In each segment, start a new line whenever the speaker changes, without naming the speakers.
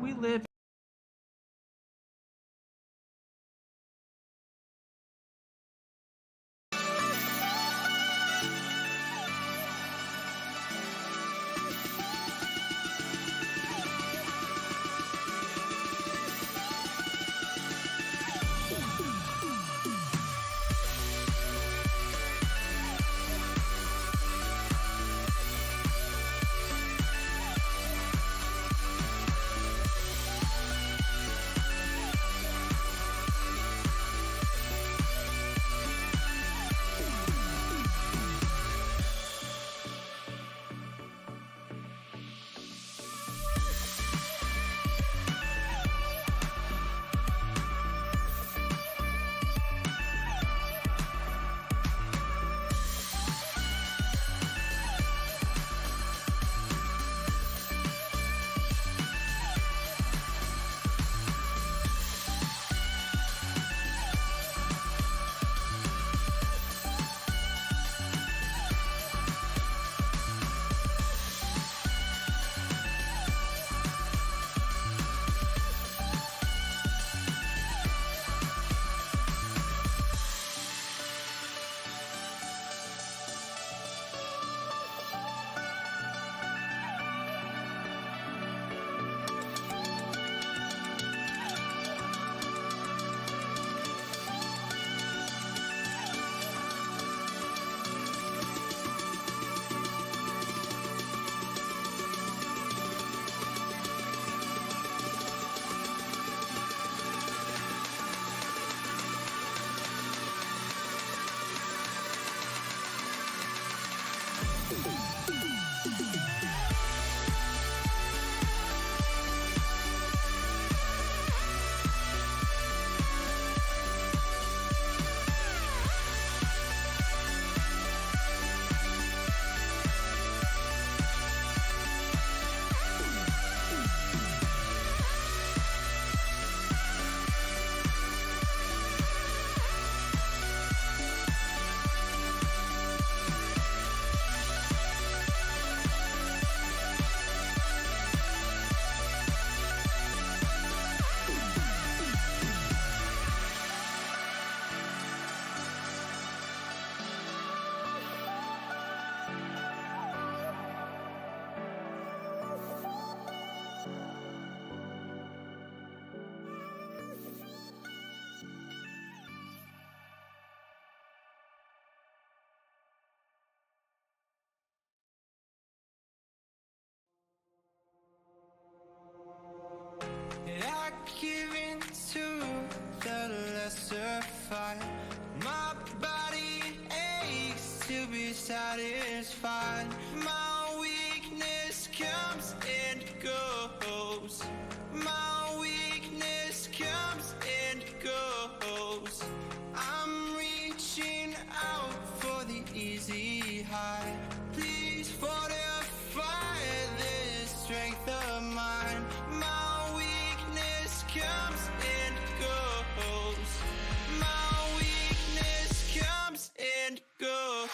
we live
I give in to the lesser fight. My body aches to be satisfied. My weakness comes and goes. My weakness comes and goes. I'm reaching out for the easy high. Please fortify this strength of mine. My weakness comes and goes. My weakness comes and goes.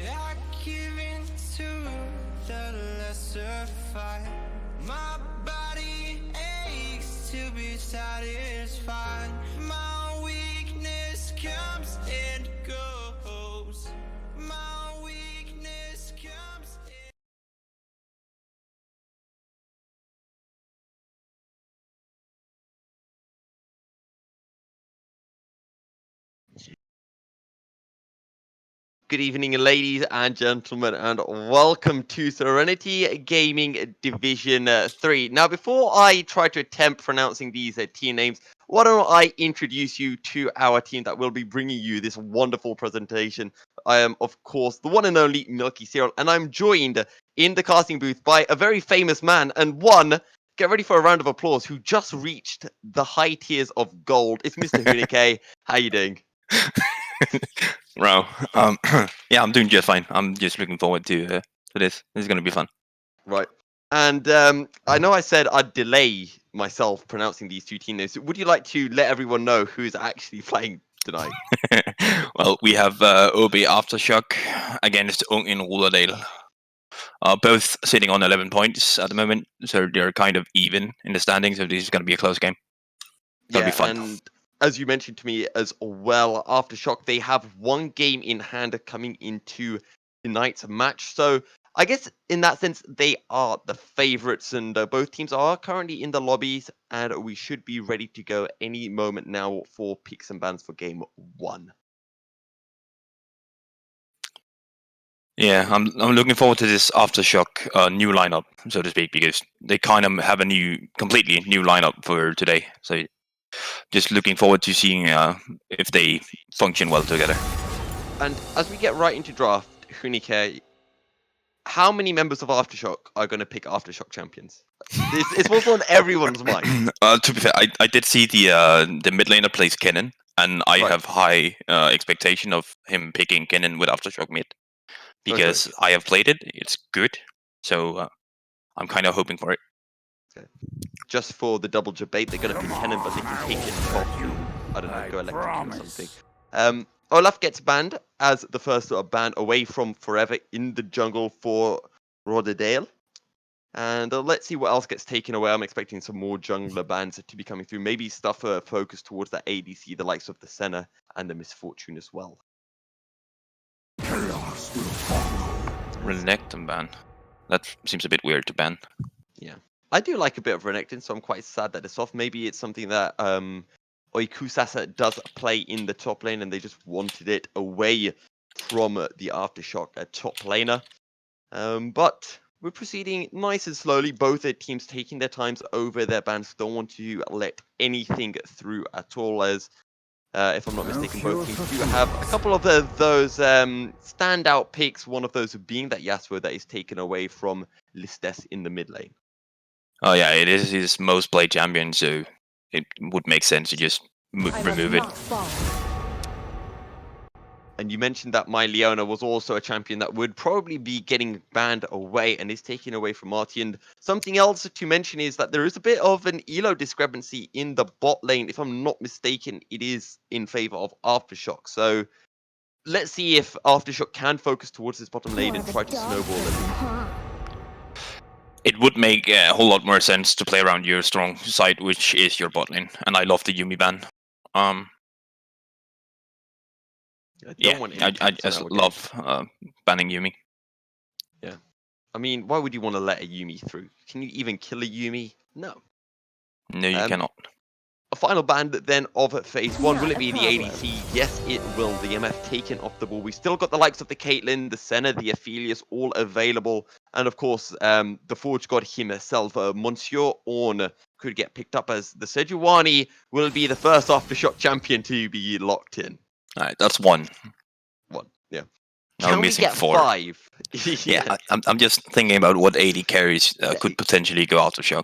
I give in to the lesser fight. My body aches to be satisfied. My weakness comes and goes. My weakness comes and
Good evening, ladies and gentlemen, and welcome to Serenity Gaming Division 3. Now, before I try to attempt pronouncing these team names, why don't I introduce you to our team that will be bringing you this wonderful presentation. I am, of course, the one and only Milky Cyril, and I'm joined in the casting booth by a very famous man and one, get ready for a round of applause, who just reached the high tiers of gold. It's Mr. Hunike. How you doing?
Bro, yeah, I'm doing just fine. I'm just looking forward to this. This is gonna be fun.
Right. And I know I said I'd delay myself pronouncing these two team names. Would you like to let everyone know who's actually playing tonight?
Well, we have OB Aftershock against Ung in Rudersdal. Both sitting on 11 points at the moment, so they're kind of even in the standings. So this is gonna be a close game. Gonna be fun.
And as you mentioned to me as well, Aftershock, they have one game in hand coming into tonight's match. So I guess in that sense, they are the favorites, and both teams are currently in the lobbies, and we should be ready to go any moment now for picks and bans for game one.
Yeah, I'm looking forward to this Aftershock new lineup, so to speak, because they kind of have a completely new lineup for today. So just looking forward to seeing if they function well together.
And as we get right into draft, Hunike, how many members of Aftershock are going to pick Aftershock champions? It's also on everyone's mind.
To be fair, I did see the mid laner plays Kennen, and I
Right.
have high expectation of him picking Kennen with Aftershock mid because I have played it. It's good, so I'm kind of hoping for it.
Okay. Just for the double debate, they're going to pick Kennen, but they can pick it top. I don't know, go electric or something. Olaf gets banned as the first ban away from Forever in the jungle for Rudersdal. And let's see what else gets taken away. I'm expecting some more jungler bans to be coming through. Maybe stuff focused towards the ADC, the likes of the Senna and the Misfortune as well.
Renekton ban. That seems a bit weird to ban.
Yeah. I do like a bit of Renekton, so I'm quite sad that it's off. Maybe it's something that Oikusasa does play in the top lane, and they just wanted it away from the Aftershock top laner. But we're proceeding nice and slowly. Both teams taking their times over their bans. Don't want to let anything through at all, as if I'm not mistaken, both teams do have a couple of those standout picks. One of those being that Yasuo that is taken away from Listes in the mid lane.
Oh yeah, it is his most played champion, so it would make sense to just remove it.
And you mentioned that my Leona was also a champion that would probably be getting banned away and is taken away from Marty. And something else to mention is that there is a bit of an elo discrepancy in the bot lane. If I'm not mistaken, it is in favor of Aftershock. So let's see if Aftershock can focus towards this bottom lane and try to snowball it.
It would make a whole lot more sense to play around your strong side, which is your bot lane. And I love the Yumi ban. I just love banning Yumi.
Yeah. I mean, why would you want to let a Yumi through? Can you even kill a Yumi? No.
No, you cannot.
A final ban then of phase one. Will it be the ADC? Yes, it will. The MF taken off the ball. We still got the likes of the Caitlyn, the Senna, the Aphelios all available. And of course, the Forge God himself, Monsieur Orn, could get picked up as the Sejuani will be the first Aftershock champion to be locked in.
Alright, that's one.
One, yeah.
Now we're missing 4.
5?
Yeah, I'm just thinking about what AD carries could potentially go Aftershock.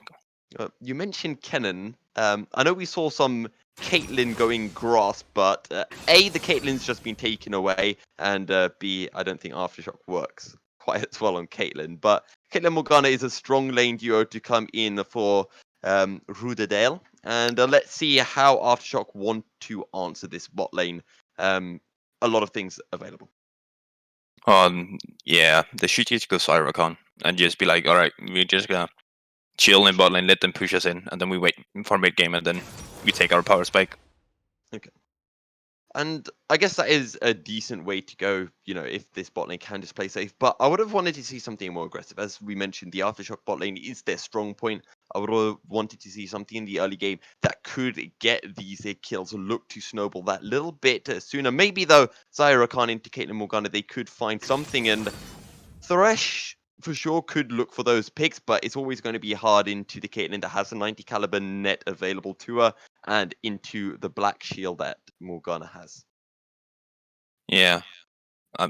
You mentioned Kennen. I know we saw some Caitlyn going grass, but A, the Caitlyn's just been taken away, and B, I don't think Aftershock works quite as well on Caitlyn. But Caitlyn Morgana is a strong lane duo to come in for Rudersdal, and let's see how Aftershock want to answer this bot lane. A lot of things available.
Yeah, they should just go Syracon and just be like, alright, we're just gonna chill in bot lane, let them push us in, and then we wait for mid game, and then we take our power spike.
Okay. And I guess that is a decent way to go, you know, if this bot lane can just play safe. But I would have wanted to see something more aggressive. As we mentioned, the Aftershock bot lane is their strong point. I would have wanted to see something in the early game that could get these kills, look to snowball that little bit sooner. Maybe, though, Zyra Khan into Caitlyn Morgana, they could find something. And Thresh for sure could look for those picks, but it's always going to be hard into the Caitlyn that has a 90 caliber net available to her, and into the black shield that Morgana has.
Yeah. I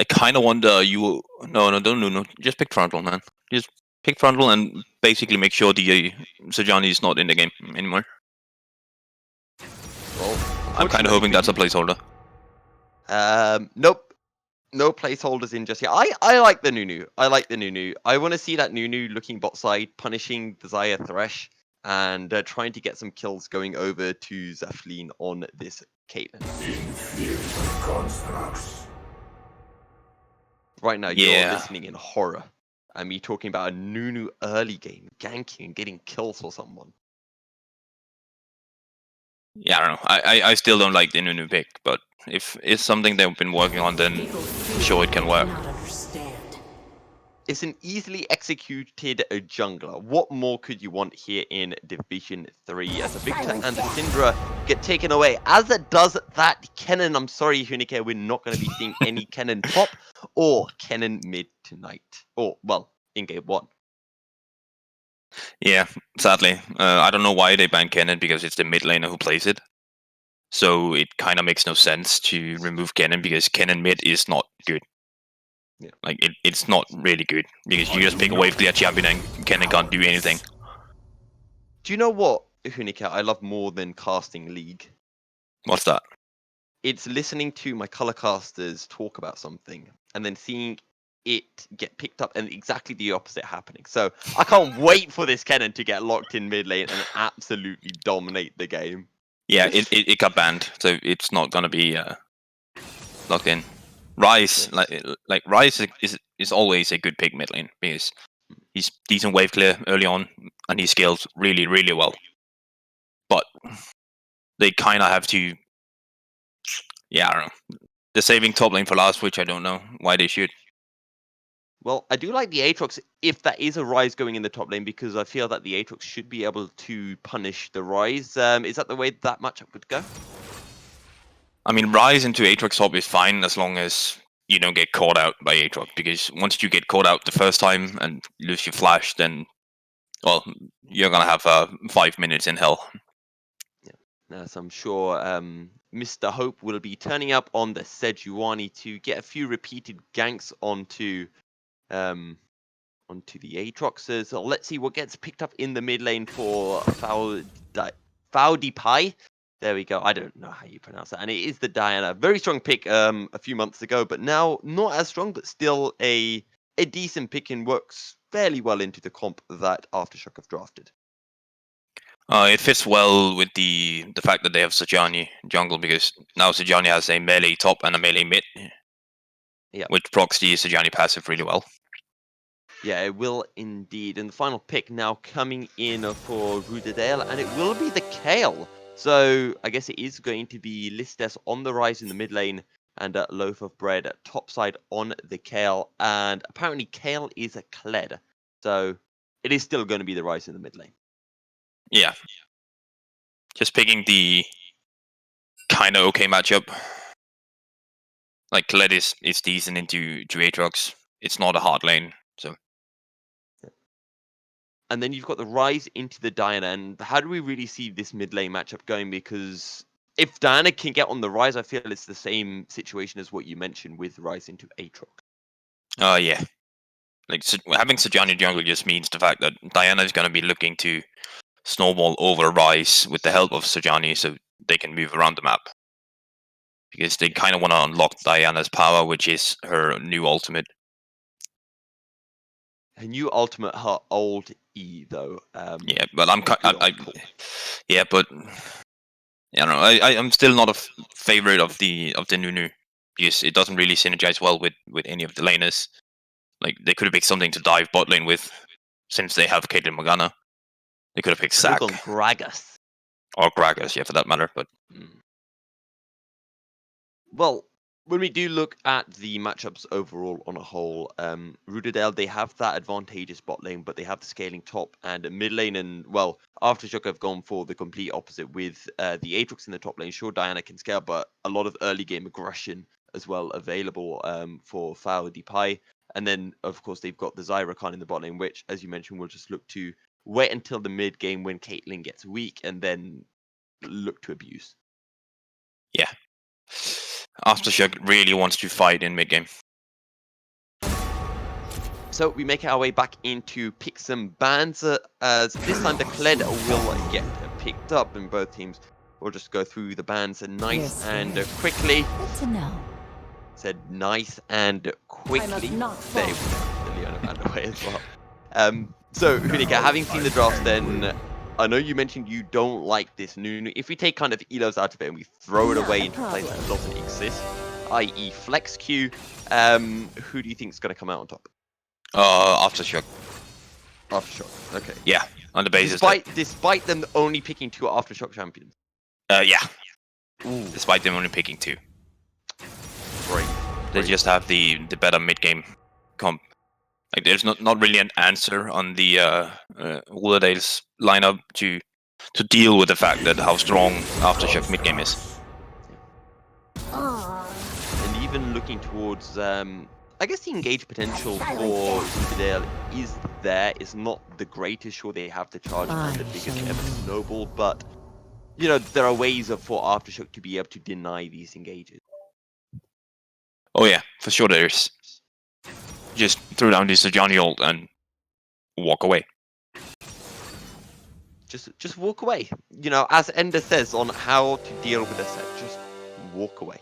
kind of wonder you. No, no. Just pick frontal, man. Just pick frontal and basically make sure the Sejani is not in the game anymore.
Well,
I'm kind of hoping that's a
unfortunately,
placeholder.
Nope. No placeholders in just yet. I like the Nunu. I want to see that Nunu looking bot side, punishing the Xayah Thresh, and trying to get some kills going over to Zafleen on this Caitlyn. Right now, you're
Yeah.
listening in horror. And me talking about a Nunu early game, ganking and getting kills for someone.
Yeah, I don't know. I still don't like the Nunu pick, but if it's something they've been working on, then sure it can work.
It's an easily executed jungler. What more could you want here in Division 3 as a Victor and Syndra get taken away? As it does that Kennen, I'm sorry, Hunike, we're not going to be seeing any Kennen top or Kennen mid tonight. Or, well, in game 1.
Yeah, sadly. I don't know why they banned Kennen, because it's the mid laner who plays it. So it kind of makes no sense to remove Kennen, because Kennen mid is not good.
Yeah.
Like, it's not really good, because you just pick a wave clear champion and Kennen can't do anything.
Do you know what, Hunike, I love more than casting League?
What's that?
It's listening to my color casters talk about something and then seeing it get picked up and exactly the opposite happening. So I can't wait for this Kennen to get locked in mid lane and absolutely dominate the game.
Yeah, it got banned, so it's not gonna be locked in. Ryze, like Ryze is always a good pick mid lane, because he's decent wave clear early on and he scales really, really well. But they kind of have to, yeah, I don't know. They're saving top lane for last, which I don't know why they should.
Well, I do like the Aatrox if that is a Ryze going in the top lane, because I feel that the Aatrox should be able to punish the Ryze. Is that the way that matchup would go?
I mean, Ryze into Aatrox top is fine as long as you don't get caught out by Aatrox, because once you get caught out the first time and lose your flash, then, well, you're gonna have 5 minutes in hell.
As I'm sure Mr. Hope will be turning up on the Sejuani to get a few repeated ganks onto the Aatroxes. So let's see what gets picked up in the mid lane for Faudipai. There we go. I don't know how you pronounce that. And it is the Diana. Very strong pick a few months ago, but now not as strong, but still a decent pick and works fairly well into the comp that Aftershock have drafted.
It fits well with the fact that they have Sejuani jungle, because now Sejuani has a melee top and a melee mid, which procs the Sejuani passive really well.
Yeah, it will indeed. And the final pick now coming in for rudersdal, and it will be the Kale. So I guess it is going to be Listes on the rise in the mid lane, and a Loaf of Bread at topside on the Kale. And apparently Kale is a Kled. So it is still going to be the rise in the mid lane.
Yeah. Just picking the kind of okay matchup. Like, Kled is decent into Aatrox. It's not a hard lane, so.
And then you've got the rise into the Diana. And how do we really see this mid lane matchup going? Because if Diana can get on the rise, I feel it's the same situation as what you mentioned with rise into Aatrox.
Yeah. Like, having Sejuani jungle just means the fact that Diana is going to be looking to snowball over Ryze with the help of Sejuani, so they can move around the map. Because they kind of want to unlock Diana's power, which is her new ultimate.
Her new ultimate, her old E though.
Yeah, but yeah, but I don't know. I'm still not a favorite of the Nunu, because it doesn't really synergize well with any of the laners. Like, they could have picked something to dive bot lane with, since they have Caitlyn Morgana. They could have picked Zac.
Gragas.
Or Gragas, yeah, for that matter. But
well, when we do look at the matchups overall on a whole, rudersdal, they have that advantageous bot lane, but they have the scaling top and mid lane. And, well, Aftershock have gone for the complete opposite with the Aatrox in the top lane. Sure, Diana can scale, but a lot of early game aggression as well available for Faudipai. And then, of course, they've got the Zyra Khan in the bot lane, which, as you mentioned, will just look to wait until the mid game when Caitlyn gets weak and then look to abuse.
Yeah. Aftershock really wants to fight in mid game.
So we make our way back into pick some bans. As this time the Kled will get picked up, and both teams will just go through the bans nice and quickly.
Good to know.
Said nice and quickly.
not
They the Leona band away as well. So Hunika, having seen the drafts, then I know you mentioned you don't like this Nunu. If we take kind of Elos out of it and we throw it away into a place that doesn't exist, i.e. Flex Q, who do you think is going to come out on top?
Aftershock.
Aftershock. Okay.
Yeah, on the basis
Despite them only picking 2 Aftershock champions.
yeah.
Ooh.
Despite them only picking 2.
Great.
They just have the better mid game comp. Like there's not really an answer on the Rudersdal's lineup to deal with the fact that how strong Aftershock mid game is.
And even looking towards I guess the engage potential for Rudersdal is there. It's not the greatest. Sure, they have the charge and the biggest ever snowball, but you know there are ways for Aftershock to be able to deny these engages.
Oh yeah, for sure there's. Just throw down the Serenity ult and walk away.
Just walk away. You know, as Ender says on how to deal with a set, just walk away.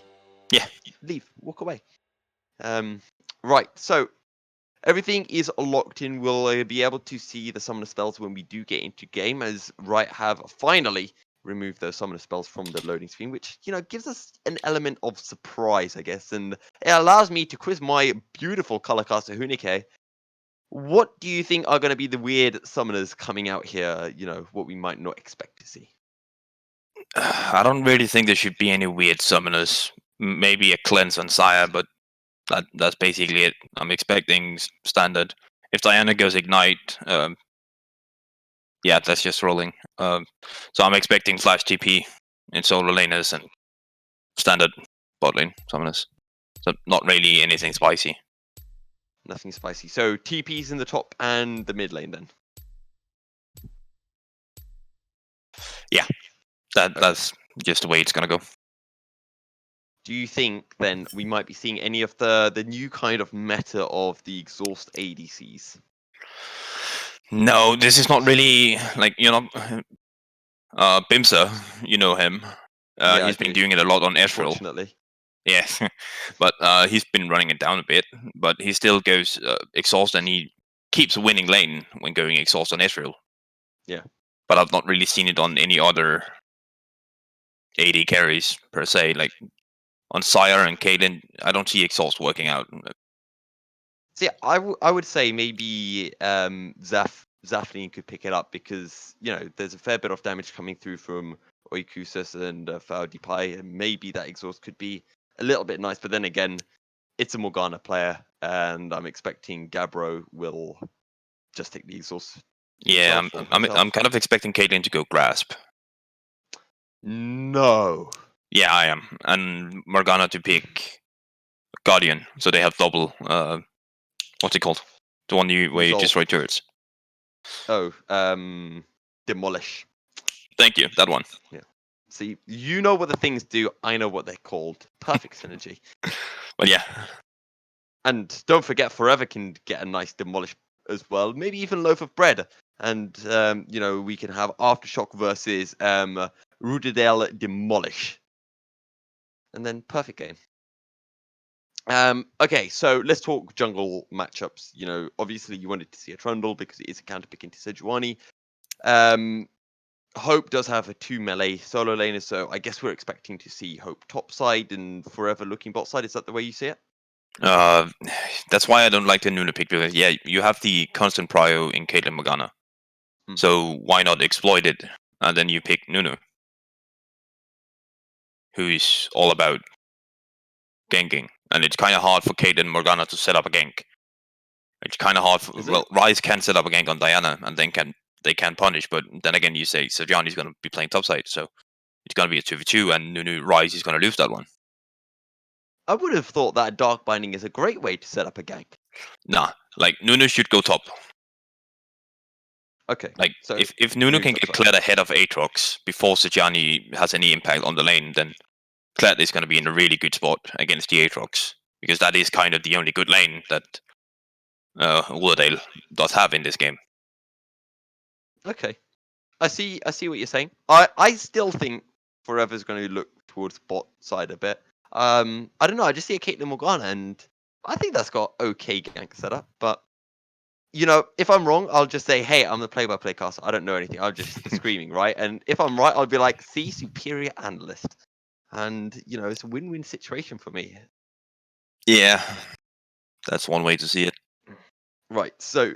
Yeah.
Leave. Walk away. Right, so everything is locked in. We'll be able to see the summoner spells when we do get into game, as Riot have finally removed those summoner spells from the loading screen, which, you know, gives us an element of surprise, I guess, and it allows me to quiz my beautiful color caster Hunike. What do you think are going to be the weird summoners coming out here, you know, what we might not expect to see?
I don't really think there should be any weird summoners. Maybe a cleanse on Sire, but that's basically it. I'm expecting standard. If Diana goes Ignite, yeah, that's just rolling. So I'm expecting Flash TP in solo laners and standard bot lane summoners. So not really anything spicy.
Nothing spicy. So TP's in the top and the mid lane then?
Yeah, that's just the way it's gonna go.
Do you think then we might be seeing any of the new kind of meta of the exhaust ADCs?
No, this is not really like, you know, Bimsa, you know him.
Yeah,
he's been doing it a lot on Ezreal.
Unfortunately.
Yes, but he's been running it down a bit. But he still goes exhaust, and he keeps winning lane when going exhaust on Ezreal.
Yeah.
But I've not really seen it on any other AD carries per se. Like on Sire and Caitlyn, I don't see exhaust working out.
So yeah, I would say maybe Zaflin could pick it up because, you know, there's a fair bit of damage coming through from Oikusus and Faudipai, and maybe that exhaust could be a little bit nice. But then again, it's a Morgana player, and I'm expecting Gabbro will just take the exhaust.
Yeah, I'm kind of expecting Caitlyn to go Grasp.
No.
Yeah, I am, and Morgana to pick Guardian, so they have double. What's it called? The one where you destroy turrets.
Oh, Demolish.
Thank you, that one.
Yeah. See, you know what the things do. I know what they're called. Perfect synergy.
But yeah.
And don't forget, Forever can get a nice Demolish as well. Maybe even Loaf of Bread. And, you know, we can have Aftershock versus Rudersdal Demolish. And then perfect game. Okay, so let's talk jungle matchups. You know, obviously you wanted to see a Trundle because it is a counter pick into Sejuani. Hope does have a 2 melee solo laner, so I guess we're expecting to see Hope top side and Forever looking bot side. Is that the way you see it?
That's why I don't like the Nunu pick, because yeah, you have the constant prio in Caitlyn Morgana. So why not exploit it? And then you pick Nunu, who's all about ganking. And it's kind of hard for Caitlyn Morgana to set up a gank. It's kind of hard for, well, Ryze can set up a gank on Diana, and then they can punish, but then again you say Sejuani's going to be playing topside, so it's going to be a 2v2, and Nunu Ryze is going to lose that one.
I would have thought that Dark Binding is a great way to set up a gank.
Nah, like Nunu should go top.
Okay.
Like
So
if Nunu can
top
get
side.
Kled ahead of Aatrox before Sejani has any impact on the lane, then Kled is going to be in a really good spot against the Aatrox, because that is kind of the only good lane that Rudersdal does have in this game.
Okay. I see what you're saying. I still think Forever's going to look towards bot side a bit. I don't know. I just see a Caitlyn Morgana, and I think that's got okay gank setup. But if I'm wrong, I'll just say, hey, I'm the play-by-play caster. I don't know anything. I'm just screaming, right? And if I'm right, I'll be like, see, superior analyst. And it's a win-win situation for me.
Yeah, that's one way to see it.
Right. So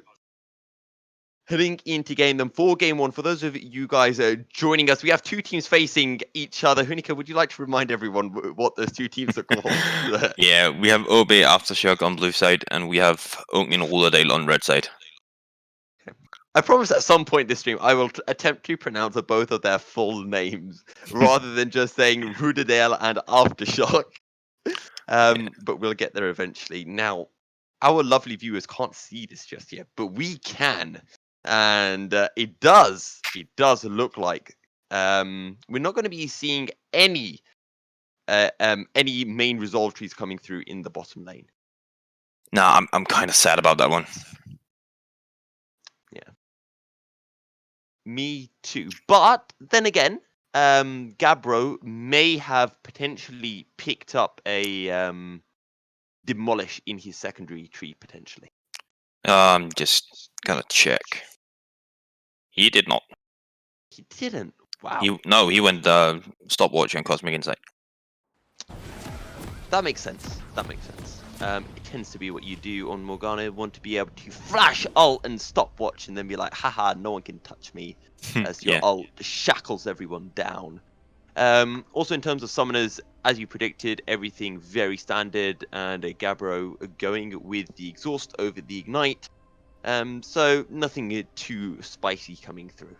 heading into for game one, for those of you guys joining us, we have two teams facing each other. Hunika, would you like to remind everyone what those two teams are called?
Yeah, we have OB Aftershock on blue side, and we have Ungin Rudersdal on red side.
I promise at some point this stream, I will attempt to pronounce both of their full names, rather than just saying Rudersdal and Aftershock. But we'll get there eventually. Now, our lovely viewers can't see this just yet, but we can. And it does look like we're not going to be seeing any main resolve trees coming through in the bottom lane.
Nah, I'm kind of sad about that one.
Yeah, me too. But then again, Gabbro may have potentially picked up a demolish in his secondary tree potentially.
Just gonna check. He did not.
He didn't. Wow.
He went stopwatch and cosmic insight.
That makes sense. It tends to be what you do on Morgana. Want to be able to flash ult and stopwatch, and then be like, haha, no one can touch me, as your ult shackles everyone down. Also, in terms of summoners, as you predicted, everything very standard, and a Gabbro going with the exhaust over the ignite. So nothing too spicy coming through.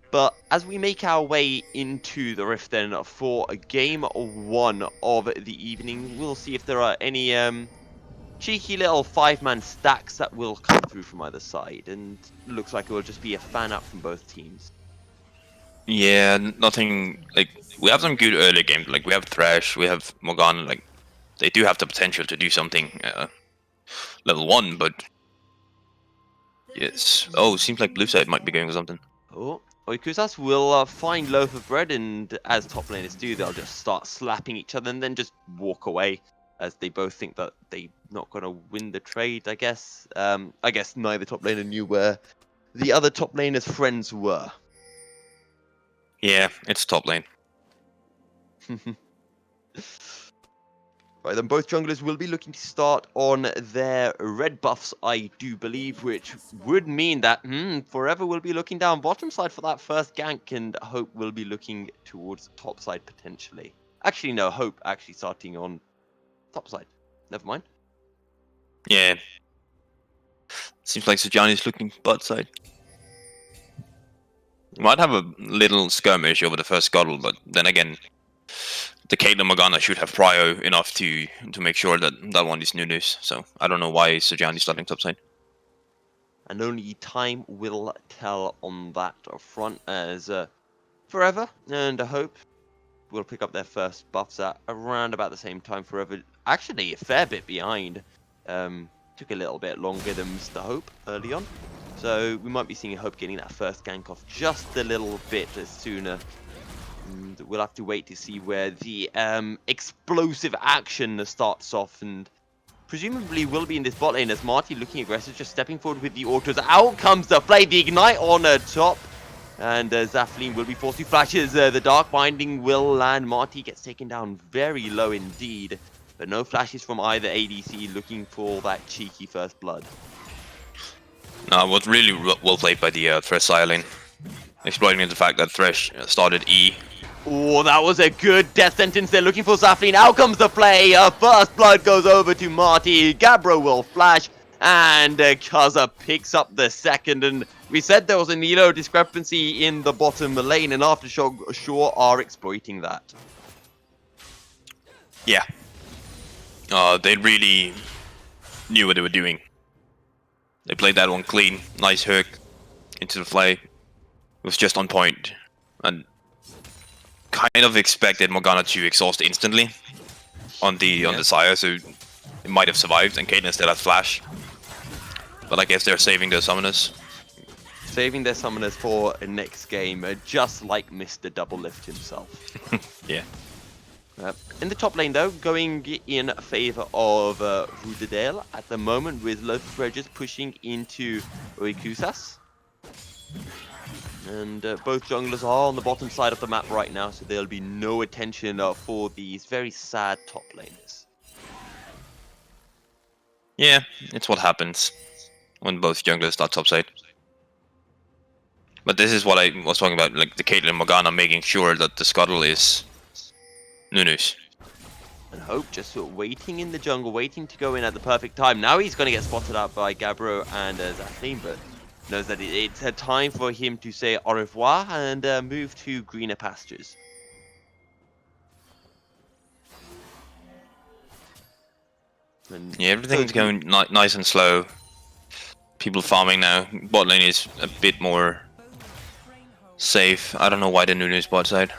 But as we make our way into the Rift then for game one of the evening, we'll see if there are any cheeky little 5-man stacks that will come through from either side. And looks like it will just be a fan out from both teams.
Yeah, nothing, like, we have some good early games. Like, we have Thresh, we have Morgana, like, they do have the potential to do something level 1, but yes. Oh, seems like blue side might be going for something.
Oh, Oikusas will find Loaf of Bread, and as top laners do, they'll just start slapping each other and then just walk away, as they both think that they're not going to win the trade, I guess. I guess neither top laner knew where the other top laner's friends were.
Yeah, it's top lane.
Right, then both junglers will be looking to start on their red buffs, I do believe, which would mean that Forever will be looking down bottom side for that first gank, and Hope will be looking towards top side potentially. Actually, no, Hope actually starting on top side. Never mind.
Yeah. Seems like Sejani's looking butt side. Might have a little skirmish over the first scuttle, but then again, the Caitlyn Morgana should have prio enough to make sure that that one is new news. So I don't know why Sejani's starting topside.
And only time will tell on that front, as Forever and Hope will pick up their first buffs at around about the same time. Forever actually a fair bit behind. Took a little bit longer than Mr. Hope early on. So we might be seeing Hope getting that first gank off just a little bit sooner. And we'll have to wait to see where the explosive action starts off, and presumably will be in this bot lane as Marty looking aggressive, just stepping forward with the autos. Out comes the play, the ignite on top. And Zafleen will be forced to flashes. The Dark Binding will land. Marty gets taken down very low indeed. But no flashes from either ADC, looking for that cheeky first blood.
No, it was really well played by the Thresh side lane. Exploiting the fact that Thresh started E.
Oh, that was a good death sentence. They're looking for Zafleen. Out comes the play. First blood goes over to Marty. Gabbro will flash. And Kaza picks up the second. And we said there was an elo discrepancy in the bottom lane, and Aftershock sure are exploiting that.
Yeah, They really knew what they were doing. They played that one clean, nice hook into the fly. It was just on point, and kind of expected Morgana to exhaust instantly on the Sire, so it might have survived, and Caitlyn still has flash. But I guess they're saving their summoners.
Saving their summoners for next game, just like Mr. Double Lift himself.
Yeah.
In the top lane, though, going in favor of rudersdal at the moment, with Lotus Rangers pushing into Oikusas. And both junglers are on the bottom side of the map right now, so there'll be no attention for these very sad top laners.
Yeah, it's what happens when both junglers start topside. But this is what I was talking about, like the Caitlyn Morgana making sure that the scuttle is Nunu's.
And Hope just sort of waiting in the jungle, waiting to go in at the perfect time. Now he's going to get spotted out by Gabbro and Zathleen, but knows that it's a time for him to say au revoir and move to greener pastures. And
yeah, everything's going nice and slow. People farming now. Bot lane is a bit more safe. I don't know why the Nunu's bot side.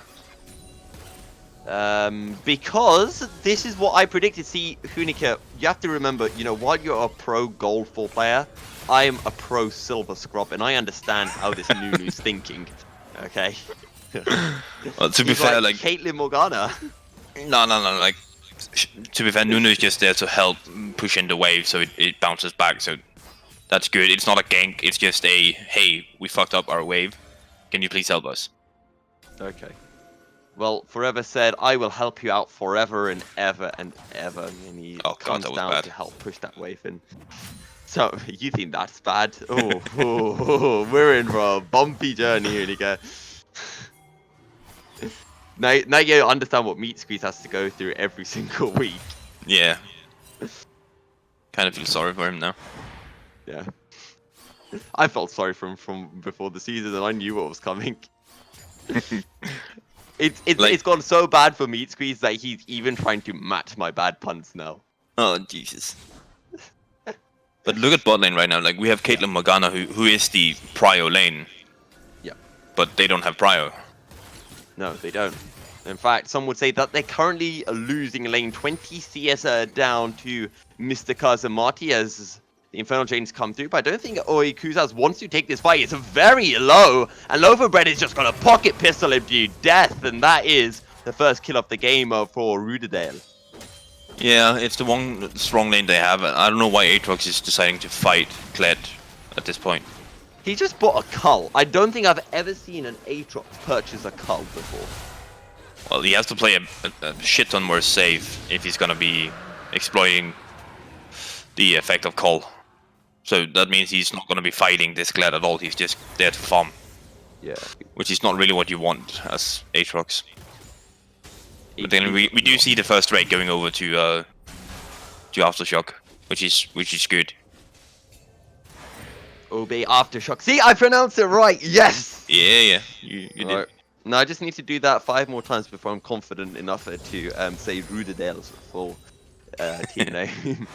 Because this is what I predicted. See, Hunika, you have to remember, you know, while you're a pro gold 4 player, I am a pro silver scrub, and I understand how this Nunu's thinking. Okay.
Well, to be fair, like
Caitlyn Morgana.
No. Like, to be fair, Nunu's just there to help push in the wave, so it bounces back. So that's good. It's not a gank. It's just a hey, we fucked up our wave. Can you please help us?
Okay. Well, Forever said, I will help you out forever and ever and ever. And he comes down to help push that wave in. So, you think that's bad? Oh, we're in for a bumpy journey here, Nika. Now you understand what Meat Squeeze has to go through every single week.
Yeah. Kind of feel sorry for him now.
Yeah. I felt sorry for him from before the season, and I knew what was coming. It's gone so bad for Meat Squeeze that he's even trying to match my bad puns now.
Oh, Jesus. But look at bot lane right now. Like, we have Caitlyn Morgana, who is the prio lane.
Yeah.
But they don't have prio.
No, they don't. In fact, some would say that they're currently losing lane 20 CS down to Mr. Kazamati as the Infernal Chains come through. But I don't think Oikusas wants to take this fight. It's very low. And Loverbread is just going to pocket pistol him to death. And that is the first kill of the game for rudersdal.
Yeah, it's the one strong lane they have. I don't know why Aatrox is deciding to fight Kled at this point.
He just bought a cull. I don't think I've ever seen an Aatrox purchase a cull before.
Well, he has to play a shit ton more safe if he's gonna be exploiting the effect of Cull. So that means he's not gonna be fighting this Kled at all. He's just there to farm.
Yeah.
Which is not really what you want as Aatrox. But then we do see the first raid going over to Aftershock, which is good.
Obey Aftershock. See, I pronounced it right. Yes.
Yeah, you did.
Right. No, I just need to do that 5 more times before I'm confident enough to say rudersdal's full team name.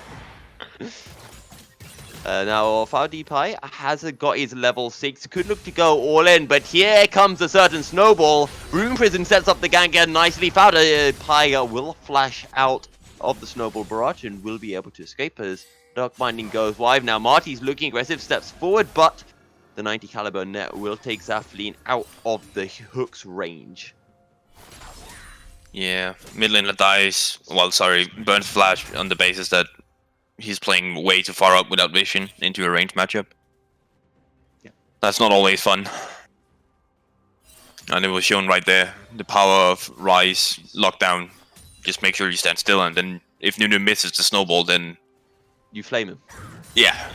Now, Pi has got his level 6. Could look to go all in, but here comes a certain snowball. Rune Prison sets up the gank again nicely. Pi will flash out of the snowball barrage and will be able to escape as Dark Binding goes wide. Now, Marty's looking aggressive, steps forward, but the 90 caliber net will take Zathleen out of the hook's range.
Yeah, mid laner dies. Well, sorry, burns flash on the basis that he's playing way too far up without vision into a ranged matchup.
Yeah.
That's not always fun. And it was shown right there. The power of Rise, lockdown. Just make sure you stand still, and then if Nunu misses the snowball, then
you flame him.
Yeah.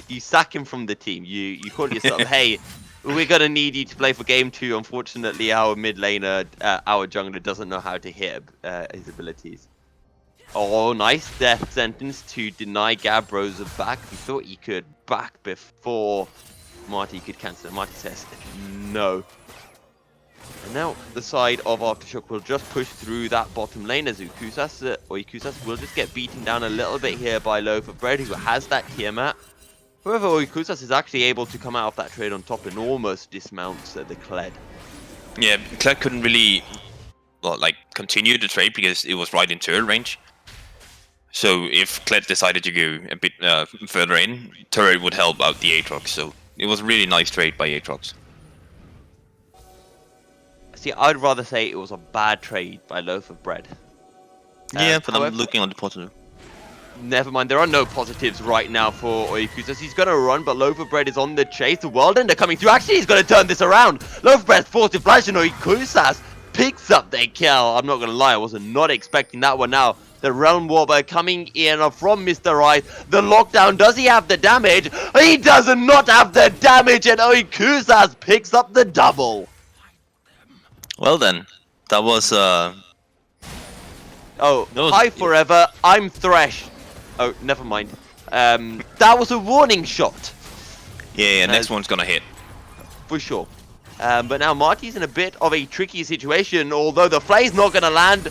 You sack him from the team. You call yourself, hey, we're gonna need you to play for game 2. Unfortunately, our mid laner, our jungler doesn't know how to hit his abilities. Oh, nice death sentence to deny Gabbro's back. He thought he could back before Marty could cancel it. Marty says no. And Now, the side of Aftershock will just push through that bottom lane as Oikusas will just get beaten down a little bit here by Loaf of Bread, who has that Tiamat. However, Oikusas is actually able to come out of that trade on top and almost dismounts the Kled.
Yeah, Kled couldn't really, well, like, continue the trade because it was right in turret range. So if Kled decided to go a bit further in, turret would help out the Aatrox. So it was a really nice trade by Aatrox.
See, I'd rather say it was a bad trade by Loaf of Bread.
Yeah, but
however,
I'm looking on the positive.
Never mind, there are no positives right now for Oikusas. He's going to run, but Loaf of Bread is on the chase. The Worldender coming through. Actually, he's going to turn this around. Loaf of Bread forced to flash, and Oikusas picks up the kill. I'm not going to lie, I was not expecting that one now. The Realm Warper coming in from Mr. Rice. The lockdown, does he have the damage? He does not have the damage, and Oikusas picks up the double.
Well then, that was
Oh,
That was-
hi forever, I'm Thresh. Oh, never mind. That was a warning shot.
yeah, next one's gonna hit.
For sure. But now Marty's in a bit of a tricky situation, although the flay's not going to land,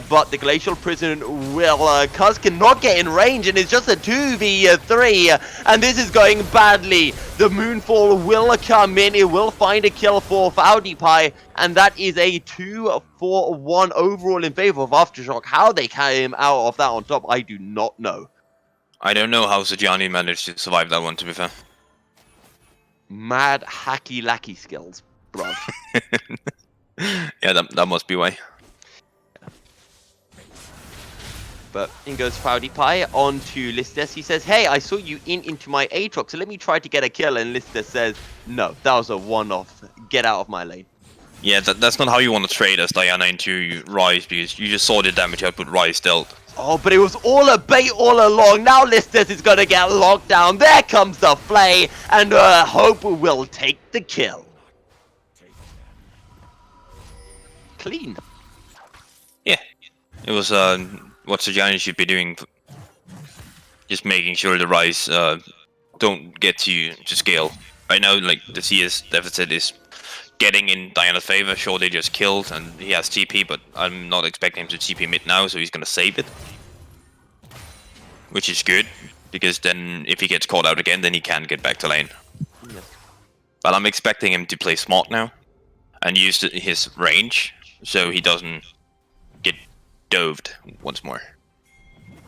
but the Glacial Prison will. Cuz cannot get in range, and it's just a 2v3, and this is going badly. The Moonfall will come in, it will find a kill for PewDiePie, and that is a 2-4-1 overall in favor of Aftershock. How they came out of that on top, I do not know.
I don't know how Serenity managed to survive that one, to be fair.
Mad hacky lacky skills, bruv.
Yeah, that must be why.
But in goes PewDiePie on to Listes. He says, hey, I saw you into my Aatrox, so let me try to get a kill. And Listes says, no, that was a one-off. Get out of my lane.
Yeah, that's not how you want to trade as Diana into Rise, because you just saw the damage output Rise dealt.
Oh, but it was all a bait all along. Now Listes is going to get locked down. There comes the flay, and Hope will take the kill. Clean.
Yeah, it was what Serenity should be doing, just making sure the Rise don't get to scale. Right now, like, the CS deficit is getting in Diana's favor. Sure, they just killed, and he has TP, but I'm not expecting him to TP mid now, so he's gonna save it. Which is good, because then if he gets caught out again, then he can get back to lane.
Yes.
But I'm expecting him to play smart now, and use his range, so he doesn't get doved once more.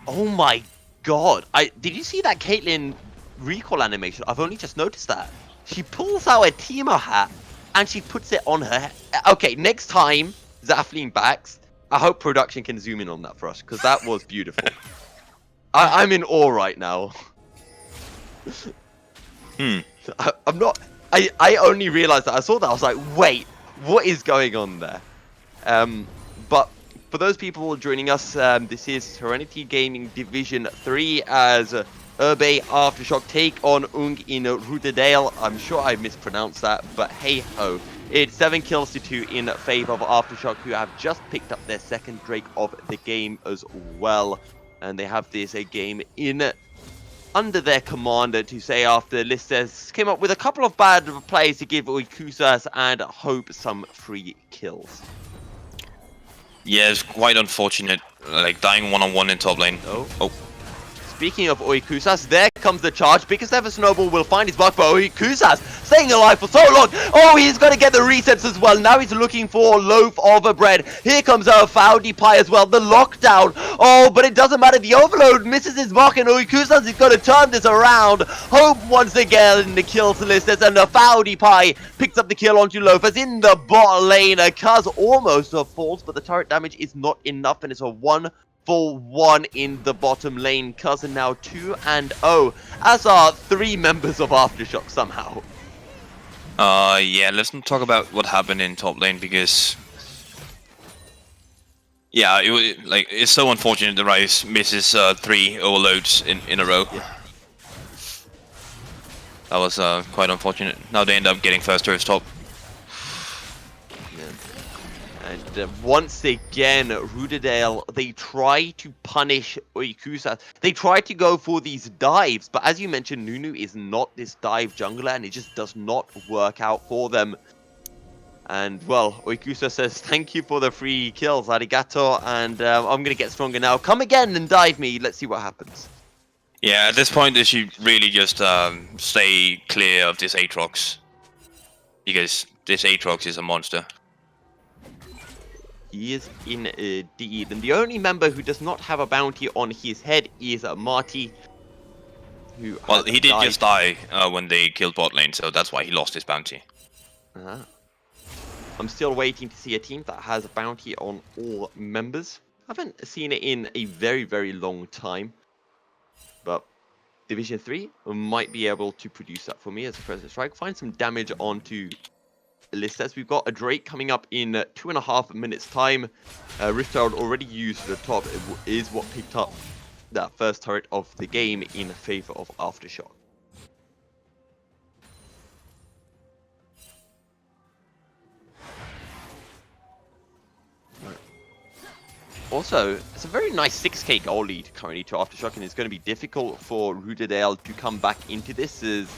Oh my god. Did you see that Caitlyn recall animation? I've only just noticed that. She pulls out a Teemo hat and she puts it on her head. Okay, next time Zafleen backs, I hope production can zoom in on that for us, because that was beautiful. I'm in awe right now. I'm not... I only realized that. I saw that. I was like, wait, what is going on there? But for those people joining us, this is Serenity Gaming Division 3 as Urbe Aftershock take on Ung in Rudersdal. I'm sure I mispronounced that, but hey ho. It's 7 kills to 2 in favor of Aftershock, who have just picked up their second Drake of the game as well. And they have this game in under their commander to say after Listes came up with a couple of bad plays to give Oikusas and Hope some free kills.
Yeah, it's quite unfortunate, like dying one-on-one in top lane.
Oh. Speaking of Oikusas, there comes the charge. Biggest ever snowball will find his mark, but Oikusas staying alive for so long. Oh, he's going to get the resets as well. Now he's looking for Loaf of Bread. Here comes PewDiePie as well. The lockdown. Oh, but it doesn't matter. The overload misses his mark, and Oikusas is going to turn this around. Hope once again the kills Listes, and PewDiePie picks up the kill onto Loaf as in the bot lane. Kaz almost falls, but the turret damage is not enough, and it's a 1-for-1 in the bottom lane. Cousin now 2-0, as are 3 members of Aftershock somehow.
Yeah, let's not talk about what happened in top lane, because yeah, it's so unfortunate the Rise misses 3 overloads in a row.
Yeah.
That was quite unfortunate. Now they end up getting first towards top.
And once again, Rudersdal, they try to punish Oikusas. They try to go for these dives, but as you mentioned, Nunu is not this dive jungler, and it just does not work out for them. And, well, Oikusa says, thank you for the free kills, arigato, and I'm going to get stronger now. Come again and dive me. Let's see what happens.
Yeah, at this point, they should really just stay clear of this Aatrox. Because this Aatrox is a monster.
He is indeed. And the only member who does not have a bounty on his head is Marty.
Well, he did just die when they killed bot lane, so that's why he lost his bounty.
I'm still waiting to see a team that has a bounty on all members. I haven't seen it in a very, very long time. But Division 3 might be able to produce that for me as a President Strike. Find some damage onto Listes. We've got a Drake coming up in 2.5 minutes time. Riftard already used the top. It is what picked up that first turret of the game in favor of Aftershock. Also, it's a very nice 6k goal lead currently to Aftershock, and it's going to be difficult for rudersdal to come back into this as,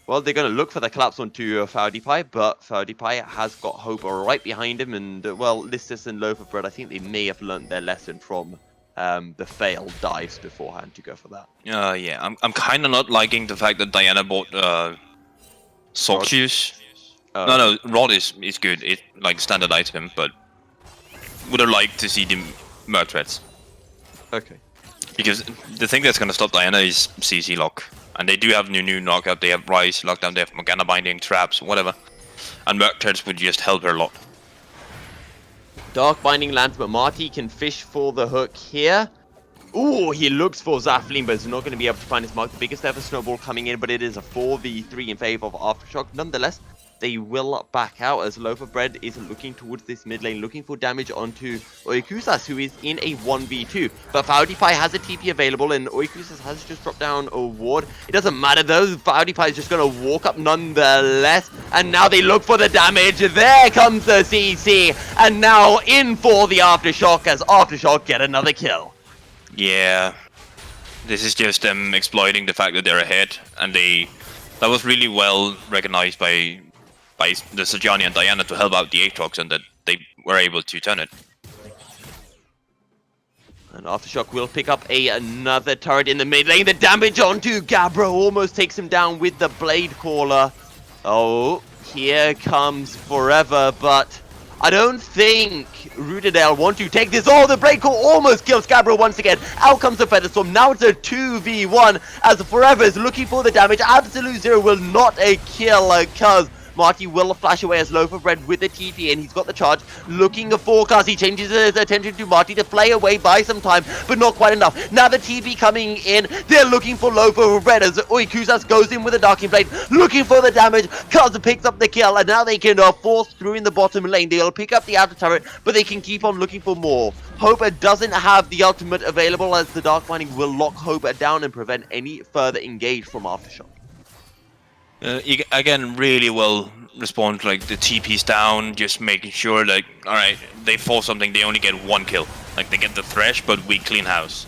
well, they're going to look for the collapse onto Faudipai, but Faudipai has got Hope right behind him, and, well, Listus and Loaf of Bread, I think they may have learnt their lesson from the failed dives beforehand to go for that.
Yeah, I'm kind of not liking the fact that Diana bought Sock Juice. No, Rod is good. It's like standard item, but would have liked to see the Merc threats.
Okay.
Because the thing that's going to stop Diana is CC lock. And they do have new knockout, they have Rise, Lockdown, they have Morgana Binding, Traps, whatever. And Merc threats would just help her a lot.
Dark Binding lands, but Marty can fish for the hook here. Ooh, he looks for Zaflin, but is not going to be able to find his mark. The biggest ever snowball coming in, but it is a 4v3 in favor of Aftershock. Nonetheless, they will back out as Loaf of Bread is looking towards this mid lane, looking for damage onto Oikusas, who is in a 1v2. But Faudipai has a TP available, and Oikusas has just dropped down a ward. It doesn't matter though, Faudipai is just going to walk up nonetheless. And now they look for the damage. There comes the CC, and now in for the Aftershock as Aftershock get another kill.
Yeah, this is just them exploiting the fact that they're ahead, and that was really well recognized by the Serenity and Diana to help out the Aatrox, and that they were able to turn it.
And Aftershock will pick up another turret in the mid lane. The damage onto Gabbro almost takes him down with the Blade Caller. Oh, here comes Forever, but I don't think rudersdal want to take this. Oh, the Blade Caller almost kills Gabbro once again. Out comes the Featherstorm. Now it's a 2v1 as Forever is looking for the damage. Absolute Zero will not kill because Marty will flash away as Loaf of Bread with the TP, and he's got the charge. Looking a forecast, he changes his attention to Marty to play away, buy some time, but not quite enough. Now the TP coming in, they're looking for Loaf of Bread as Oikusas goes in with a Darking Blade, looking for the damage. Kaza picks up the kill, and now they can force through in the bottom lane. They'll pick up the outer turret, but they can keep on looking for more. Hope doesn't have the ultimate available as the Dark Binding will lock Hope down and prevent any further engage from Aftershock.
Again, really well respond, like the TP's down, just making sure like, alright, they force something, they only get one kill. Like they get the Thresh, but we clean house.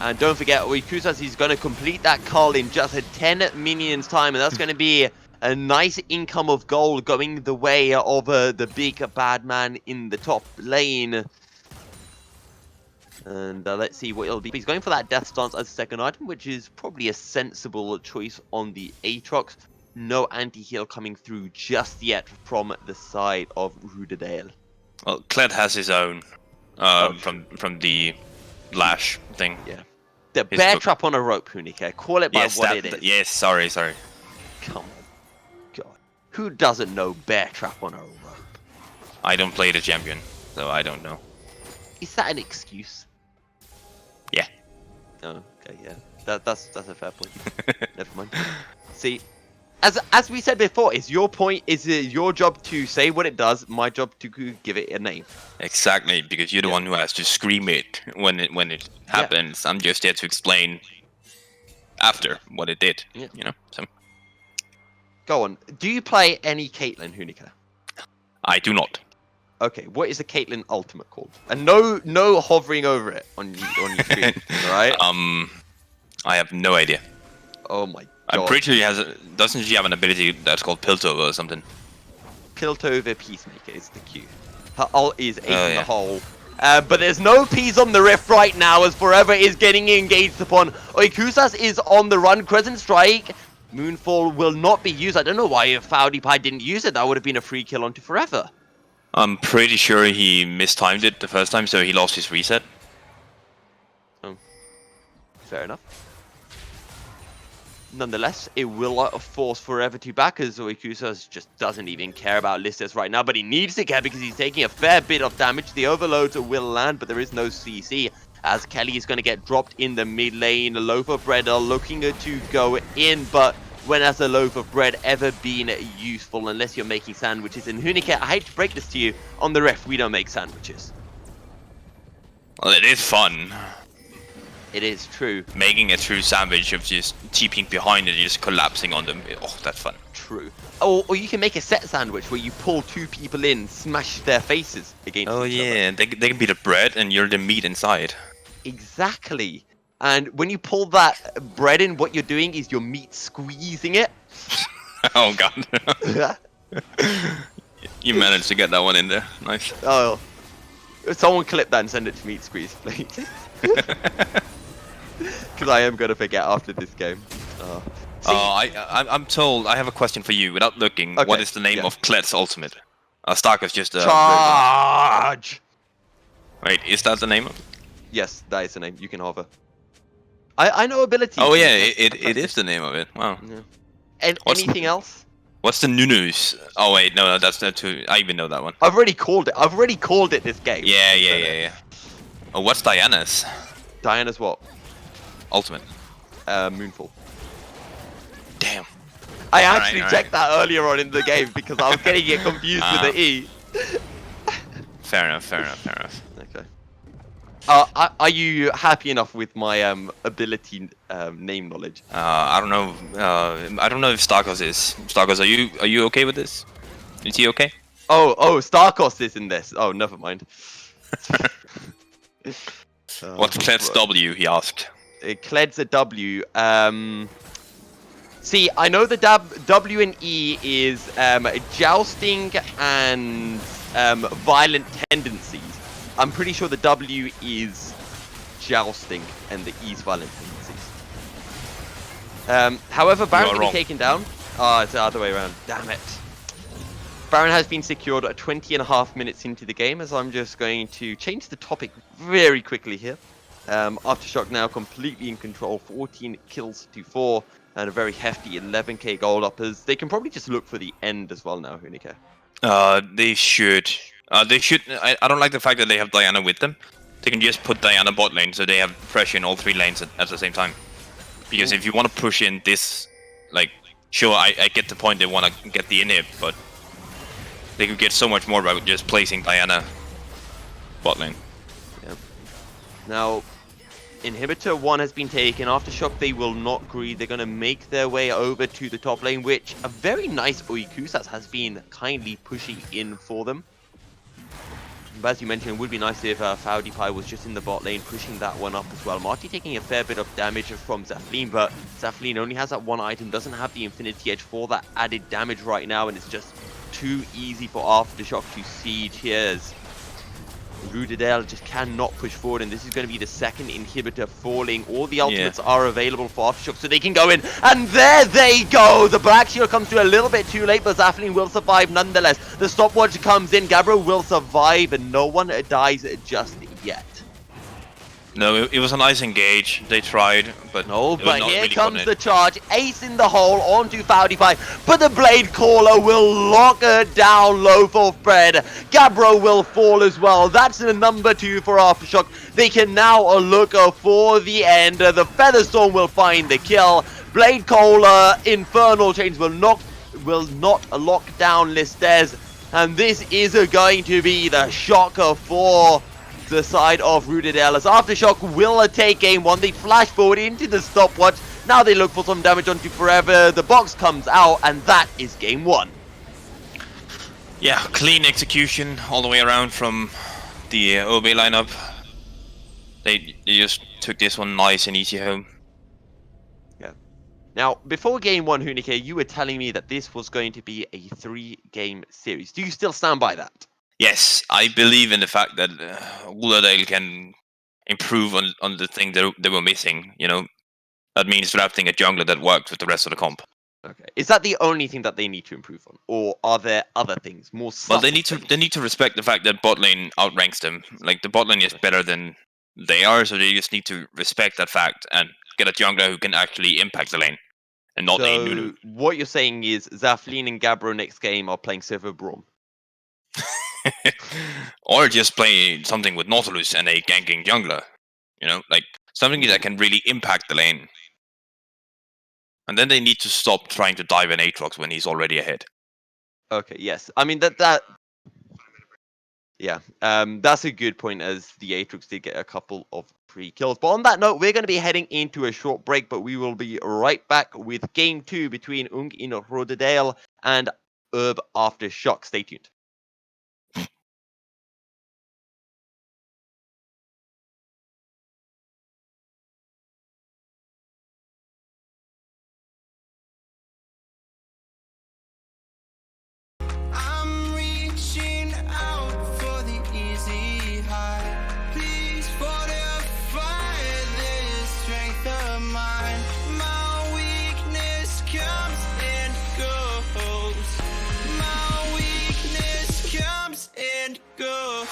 And don't forget, Oikusas is going to complete that call in just 10 minions time, and that's going to be a nice income of gold going the way of the big bad man in the top lane. And let's see what it'll be. He's going for that Death Stance as a second item, which is probably a sensible choice on the Aatrox. No anti-heal coming through just yet from the side of rudersdal.
Well, Kled has his own from the Lash thing.
Yeah. The bear trap on a rope, Hunika. Call it by what it is.
Yes, sorry.
Come on. God. Who doesn't know bear trap on a rope?
I don't play the champion, so I don't know.
Is that an excuse?
Yeah.
Oh, okay, yeah. That's a fair point. Never mind. See, as we said before, it's your point. Is it your job to say what it does? My job to give it a name.
Exactly, because you're the one who has to scream it when it happens. I'm just here to explain after what it did.
Yeah.
You know. So.
Go on. Do you play any Caitlyn, Hunika?
I do not.
Okay, what is the Caitlyn ultimate called? And no hovering over it on your screen, alright?
I have no idea.
Oh my god.
I'm pretty sure doesn't she have an ability that's called Piltover or something?
Kiltover Peacemaker is the Q. Her ult is ace in
yeah.
the hole. But there's no peas on the rift right now as Forever is getting engaged upon. Oikusas is on the run. Crescent Strike. Moonfall will not be used. I don't know why FaudiPie didn't use it. That would have been a free kill onto Forever.
I'm pretty sure he mistimed it the first time, so he lost his reset.
Oh, fair enough. Nonetheless, it will force Forever to back as Oikusas just doesn't even care about Listes right now, but he needs to care because he's taking a fair bit of damage. The overloads will land, but there is no CC as Kelly is going to get dropped in the mid lane. A loaf of bread are looking to go in, but when has a loaf of bread ever been useful unless you're making sandwiches? And Hunike, I hate to break this to you, on the ref, we don't make sandwiches.
Well, it is fun.
It is true.
Making a true sandwich of just TPing behind and just collapsing on them. Oh, that's fun.
True. Or you can make a set sandwich where you pull two people in, smash their faces against each other.
They can be the bread and you're the meat inside.
Exactly. And when you pull that bread in, what you're doing is you're meat squeezing it.
Oh god. You managed to get that one in there. Nice.
Oh. Someone clip that and send it to Meat Squeeze, please. Because I am going to forget after this game.
I'm told, I have a question for you, without looking.
Okay,
What is the name of Kled's ultimate? Starker's just a...
Charge!
Wait, is that the name?
Yes, that is the name. You can hover. I know abilities.
Oh yeah, it is the name of it. Wow.
Yeah. And
What's
anything else?
What's the Nunus? Oh wait, no, that's not too... I even know that one.
I've already called it. I've already called it this game.
Yeah. Oh, what's Diana's?
Diana's what?
Ultimate.
Moonfall.
Damn.
I actually
Alright.
checked that earlier on in the game because I was getting it confused with the E.
Fair enough.
Okay. Are you happy enough with my ability name knowledge?
I don't know. I don't know if Starkos is. Starkos, are you okay with this? Is he okay?
Oh, Starkos is in this. Oh, never mind.
What's Kled's W? He asked.
Kled's a W. See, I know the W and E is jousting and violent tendencies. I'm pretty sure the W is jousting and the E is violent tendencies. However, Baron can be taken down. Oh, it's the other way around. Damn it. Baron has been secured at 20.5 minutes into the game, as I'm just going to change the topic very quickly here. Aftershock now completely in control, 14 kills to 4, and a very hefty 11k gold uppers. They can probably just look for the end as well now, Hunike.
They should. I don't like the fact that they have Diana with them. They can just put Diana bot lane, so they have pressure in all 3 lanes at the same time. Because if you want to push in this, like, sure, I get the point they want to get the inhib, but they could get so much more by just placing Diana bot lane.
Yeah. Now, Inhibitor 1 has been taken. Aftershock, they will not greed. They're going to make their way over to the top lane, which a very nice Oikusas has been kindly pushing in for them. But as you mentioned, it would be nice if FaudiPie was just in the bot lane, pushing that one up as well. Marty taking a fair bit of damage from Zafleen, but Zafleen only has that one item, doesn't have the Infinity Edge for that added damage right now, and it's just too easy for Aftershock to siege here. rudersdal just cannot push forward, and this is going to be the second inhibitor falling. All the ultimates are available for Aftershock, so they can go in, and there they go! The Black Shield comes through a little bit too late, but Zafleen will survive nonetheless. The stopwatch comes in, Gabriel will survive, and no one dies just yet.
No, it was a nice engage. They tried, but
No,
it was
but
not
here
really
comes
gotten
the
in.
charge. Ace in the hole onto FaudiPie, but the Blade Caller will lock her down. Loaf of bread. Gabro will fall as well. That's the number 2 for Aftershock. They can now look for the end. The Featherstorm will find the kill. Blade Caller, Infernal Chains will not lock down Listes, and this is going to be the shocker for the side of rudersdal, as Aftershock will take game 1. They flash forward into the stopwatch. Now they look for some damage onto Forever. The box comes out, and that is game 1.
Yeah, clean execution all the way around from the OB lineup. They just took this one nice and easy home.
Now, before game 1, Hunike, you were telling me that this was going to be a 3-game series. Do you still stand by that?
Yes, I believe in the fact that Rudersdal can improve on the thing that they were missing. That means drafting a jungler that works with the rest of the comp.
Okay. Is that the only thing that they need to improve on, or are there other things more subtle?
Well, they need to respect the fact that bot lane outranks them. Like the bot lane is better than they are, so they just need to respect that fact and get a jungler who can actually impact the lane and not a Nunu.
What you're saying is Zaflin and Gabbro next game are playing Silver Braum.
Or just play something with Nautilus and a ganking jungler. Like something that can really impact the lane. And then they need to stop trying to dive an Aatrox when he's already ahead.
Okay, yes. I mean that yeah, that's a good point, as the Aatrox did get a couple of free kills. But on that note, we're going to be heading into a short break, but we will be right back with game 2 between Ung in Rudersdal and Herb Aftershock. Stay tuned.
I'm reaching out for the easy high. Please fortify this strength of mine. My weakness comes and goes. My weakness comes and goes.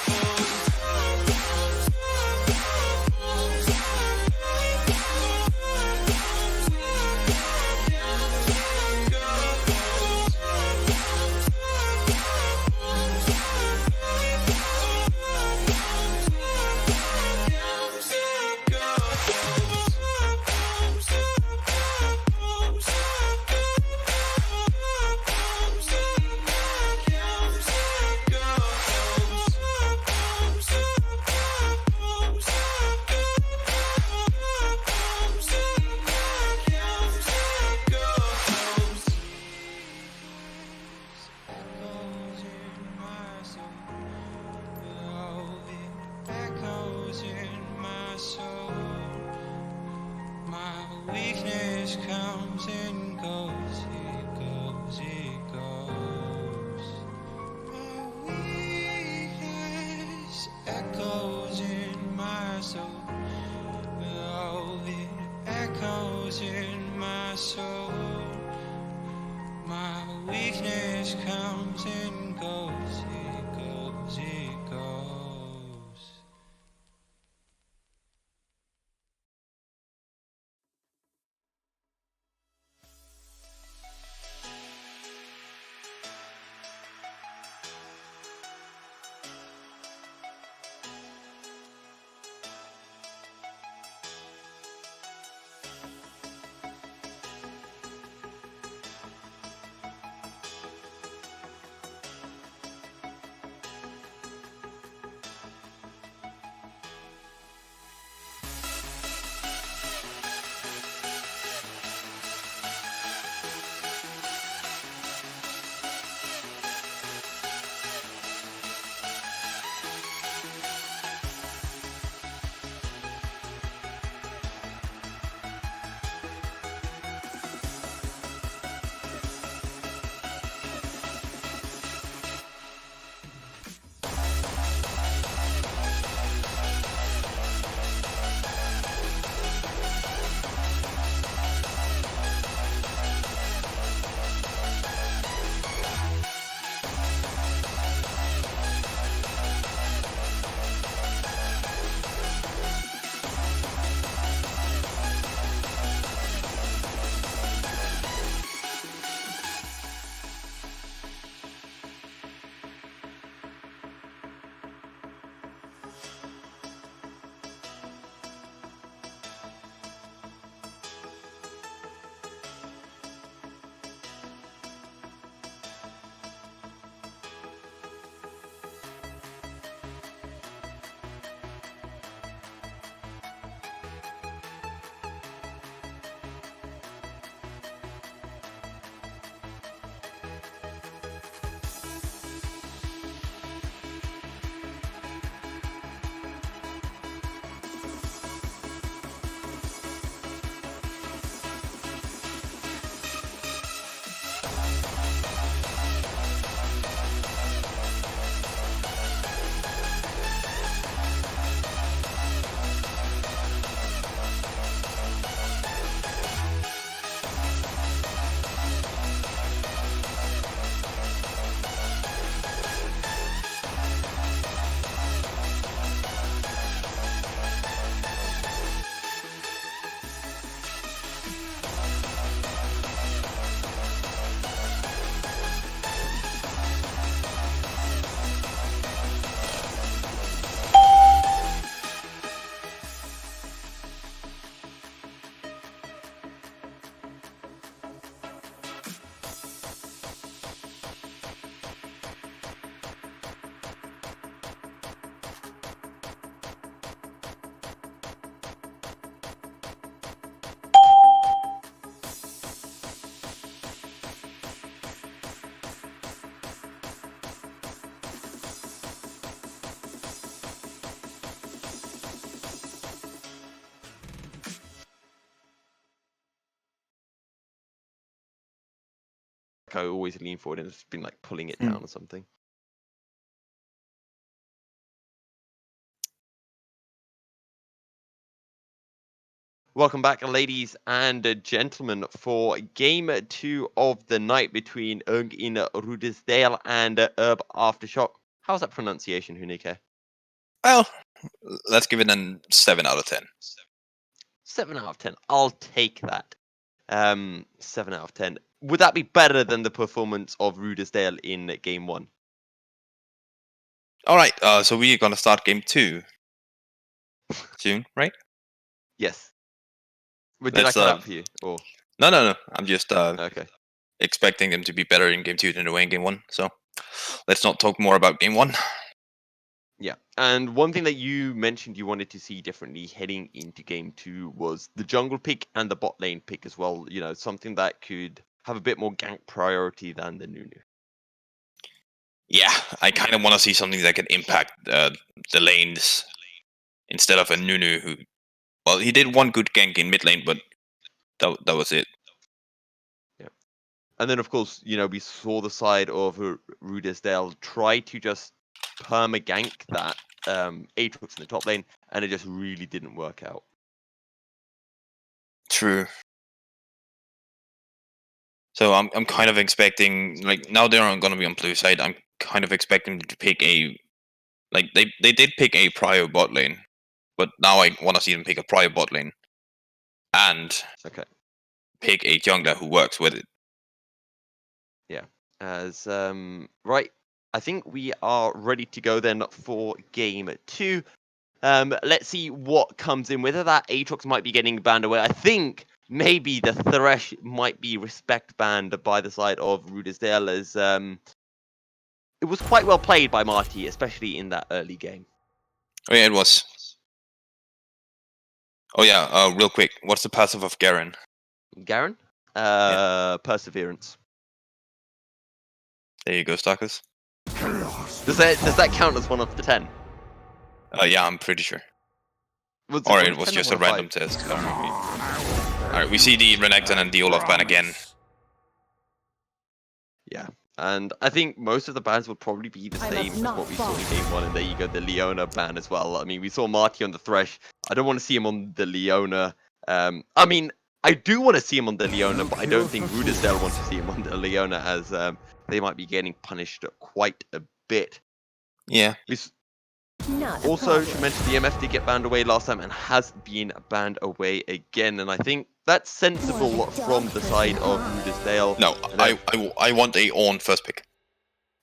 I always lean forward and it's been like pulling it down or something. Welcome back, ladies and gentlemen, for game 2 of the night between Ung in Rudersdal and Herb Aftershock. How's that pronunciation, Hunike?
Well, let's give it a 7 out of 10.
7 out of 10. I'll take that. 7 out of 10. Would that be better than the performance of Rudersdale in game 1?
All right, so we're gonna start game 2 soon, right?
Yes. But did I cut out for you? Or
No. I'm just
okay.
expecting them to be better in game 2 than they were in game 1. So let's not talk more about game 1.
Yeah, and one thing that you mentioned you wanted to see differently heading into game 2 was the jungle pick and the bot lane pick as well. You know, something that could have a bit more gank priority than the Nunu.
Yeah, I kind of want to see something that can impact the lanes instead of a Nunu who, well, he did one good gank in mid lane, but that was it.
Yeah, and then of course, you know, we saw the side of Rudersdale try to just perma gank that Aatrox in the top lane, and it just really didn't work out.
True. So I'm kind of expecting, like, now they're going to be on blue side. I'm kind of expecting them to pick a, like, they did pick a prio bot lane, but now I want to see them pick a prio bot lane and
Okay.
pick a jungler who works with it.
Yeah. As right, I think we are ready to go then for game 2. Let's see what comes in. Whether that Aatrox might be getting banned away. I think maybe the Thresh might be respect banned by the side of Rudersdale, as it was quite well played by Marty, especially in that early game.
Oh yeah, it was. Oh yeah, real quick, what's the passive of Garen?
Garen? Perseverance.
There you go, Starkers.
Does that count as one of the 10?
Yeah, I'm pretty sure.
Or
it was just a random test. Alright, we see the Renekton and the Olaf ban again.
Yeah, and I think most of the bans would probably be the same as what we saw in game 1, and there you go, the Leona ban as well. I mean, we saw Marty on the Thresh. I don't want to see him on the Leona. I mean, I do want to see him on the Leona, but I don't think Rudersdale wants to see him on the Leona, as they might be getting punished quite a bit.
Yeah.
Also, she mentioned the MF did get banned away last time and has been banned away again, and I think that's sensible from the side of Rudersdale.
No, I want a Ornn first pick.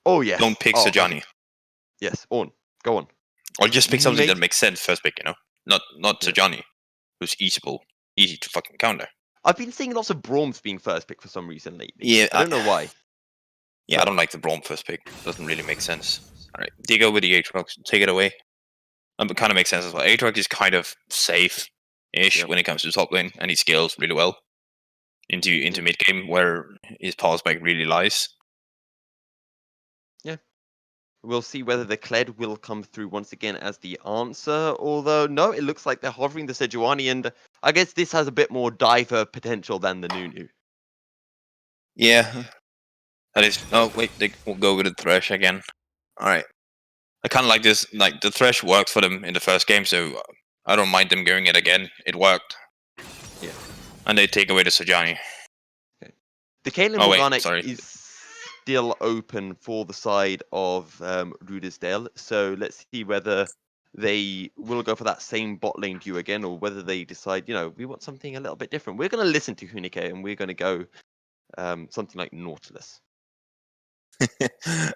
Oh yeah.
Don't pick Serenity.
Yes, Ornn. Go on.
Or just pick something that makes sense first pick, you know? Not Serenity, who's easy to fucking counter.
I've been seeing lots of Brahms being first pick for some reason lately.
Yeah,
I don't know why.
Yeah, I don't like the Braum first pick. Doesn't really make sense. Alright, Digo with the Aatrox. Take it away. It kind of makes sense as well. Aatrox is kind of safe-ish when it comes to top lane, and he scales really well into mid game, where his power spike really lies.
Yeah. We'll see whether the Kled will come through once again as the answer. Although, no, it looks like they're hovering the Sejuani, and I guess this has a bit more diver potential than the Nunu.
Yeah. That is... Oh, wait, they will go with the Thresh again. Alright. I kind of like this. Like, the Thresh worked for them in the first game, so I don't mind them going it again. It worked.
Yeah.
And they take away the Sejuani.
Okay. The Caitlyn Morgana is still open for the side of Rudersdale, so let's see whether they will go for that same bot lane queue again, or whether they decide, you know, we want something a little bit different. We're going to listen to Hunike, and we're going to go something like Nautilus.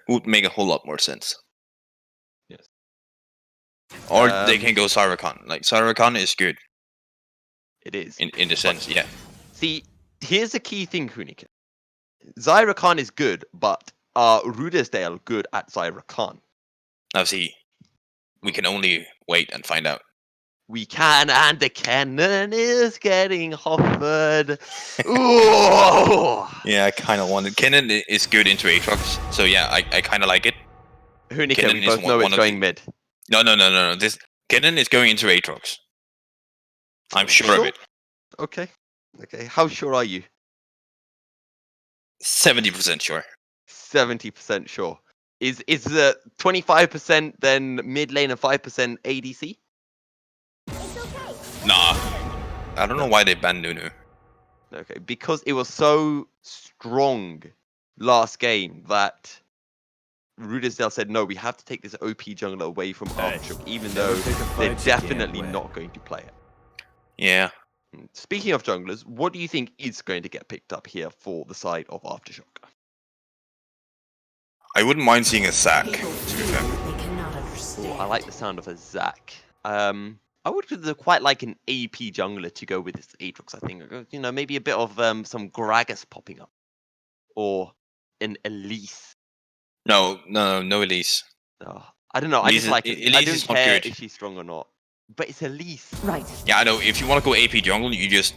Would make a whole lot more sense.
Yes.
Or they can go Syrakan. Like, Syrakan is good.
It is.
In the sense, yeah.
See, here's the key thing, Hunike. Zyra Khan is good, but are Rudersdale good at Zyra Khan?
Now see, we can only wait and find out.
We can, and the cannon is getting hovered. Ooh!
Yeah, I kind of want it. Kennen is good into Aatrox, so yeah, I kind of like it.
Hunike, we both know it's going mid.
No. This Kennen is going into Aatrox. I'm sure of it.
Okay. How sure are you?
70% sure.
70% sure. Is the 25% then mid lane and 5% ADC?
Nah. I don't know why they banned Nunu.
Okay, because it was so strong last game that rudersdal said, no, we have to take this OP jungler away from Aftershock, even though they're definitely not going to play it.
Yeah.
Speaking of junglers, what do you think is going to get picked up here for the side of Aftershock?
I wouldn't mind seeing a Zac, to be fair.
Ooh, I like the sound of a Zac. I would quite like an AP jungler to go with this Aatrox, I think. You know, maybe a bit of some Gragas popping up. Or an Elise.
No Elise.
Oh, I don't know.
Elise
I
is
don't
not
care
good.
if she's strong or not. But it's Elise.
Right.
Yeah, I know. If you want to go AP jungle, you just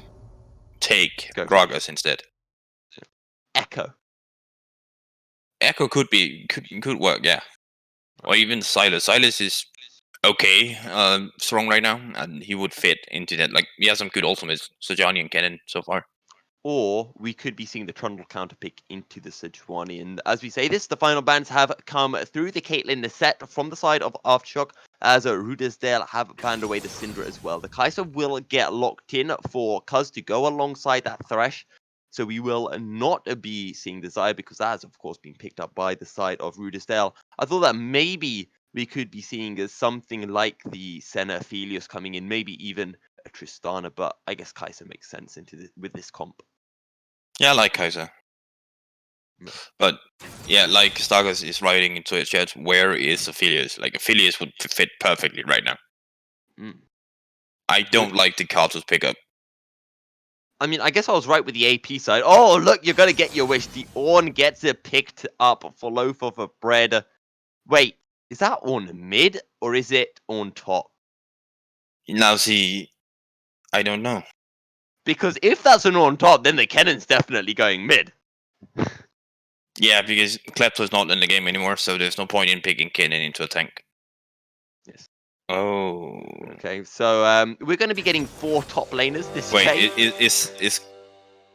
take
Go.
Gragas instead.
Echo.
Echo could work, yeah. Or even Silas. Silas is okay, strong right now, and he would fit into that. Like, he has some good ultimates, Sejuani and Kennen so far.
Or we could be seeing the Trundle counter pick into the Sejuani. And as we say this, the final bans have come through the Caitlyn set from the side of Aftershock, as rudersdal have banned away the Syndra as well. The Kai'Sa will get locked in for Cuz to go alongside that Thresh. So we will not be seeing Desire, because that has, of course, been picked up by the side of rudersdal. I thought that maybe we could be seeing something like the Senna Aphelios coming in, maybe even a Tristana, but I guess Kai'Sa makes sense with this comp.
Yeah, I like Kai'Sa. But yeah, like Stargaz is writing into his chat, where is Aphelios? Like, Aphelios would fit perfectly right now. I don't like the Karthus pickup.
I mean, I guess I was right with the AP side. Oh, look, you're going to get your wish. The Ornn gets it picked up for loaf of a bread. Wait, is that Ornn mid or is it on top?
Now, see, I don't know.
Because if that's an on top, then the Kennen's definitely going mid.
Yeah, because Klepto's not in the game anymore, so there's no point in picking Kennen into a tank.
Yes.
Oh.
Okay, so we're going to be getting 4 top laners this
Wait,
day.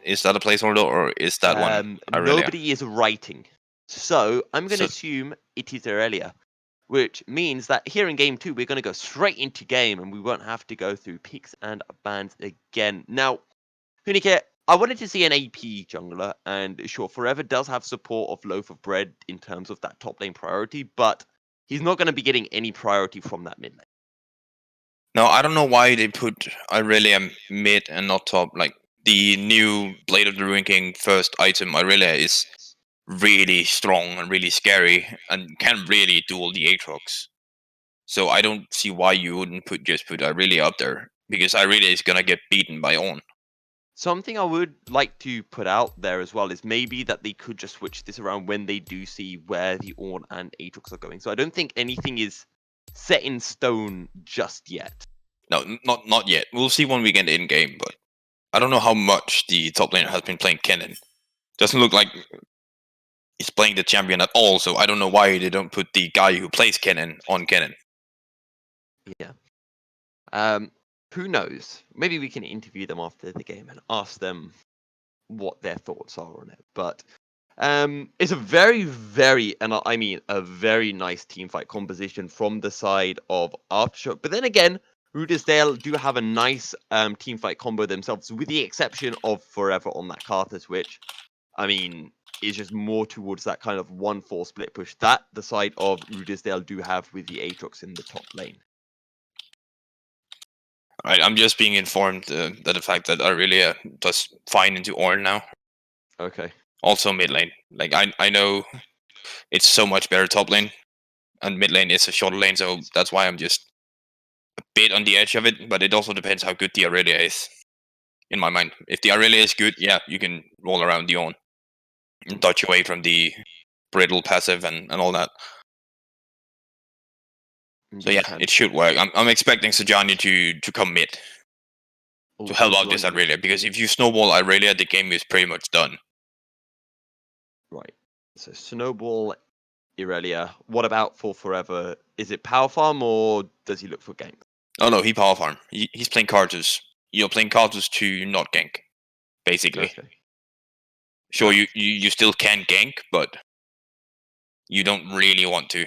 is that a placeholder or is that one Aurelia?
Nobody is writing. So I'm going to assume it is Aurelia, which means that here in game 2, we're going to go straight into game and we won't have to go through picks and bans again. Now, Hunike, I wanted to see an AP jungler, and sure, Forever does have support of Loaf of Bread in terms of that top lane priority, but he's not going to be getting any priority from that mid lane.
No, I don't know why they put Aurelia mid and not top. Like, the new Blade of the Ruin King first item, Aurelia, is really strong and really scary and can really duel the Aatrox. So I don't see why you wouldn't just put Aurelia up there, because Aurelia is gonna get beaten by Ornn.
Something I would like to put out there as well is maybe that they could just switch this around when they do see where the Ornn and Aatrox are going. So I don't think anything is set in stone just yet.
No, not yet. We'll see when we get in game, but I don't know how much the top laner has been playing Kennen. Doesn't look like he's playing the champion at all, so I don't know why they don't put the guy who plays Kennen on Kennen.
Yeah. Who knows? Maybe we can interview them after the game and ask them what their thoughts are on it. But it's a very, very, and I mean a very nice teamfight composition from the side of Aftershock. But then again, rudersdal do have a nice teamfight combo themselves, with the exception of Forever on that Karthus, which, I mean, is just more towards that kind of 1-4 split push that the side of rudersdal do have with the Aatrox in the top lane.
Right, I'm just being informed that the fact that Aurelia does fine into Ornn now.
Okay.
Also mid lane. Like, I know it's so much better top lane, and mid lane is a shorter lane, so that's why I'm just a bit on the edge of it, but it also depends how good the Aurelia is, in my mind. If the Aurelia is good, yeah, you can roll around the Ornn and dodge away from the brittle passive and all that. So yeah, it should work. I'm expecting Sejuani to come mid to help out this Aurelia, because if you snowball Aurelia, the game is pretty much done.
Right. So snowball Aurelia. What about for Forever? Is it power farm or does he look for gank?
Oh no, he power farm. He's playing Karthus. You're playing Karthus to not gank, basically.
Okay.
Sure, you still can gank, but you don't really want to.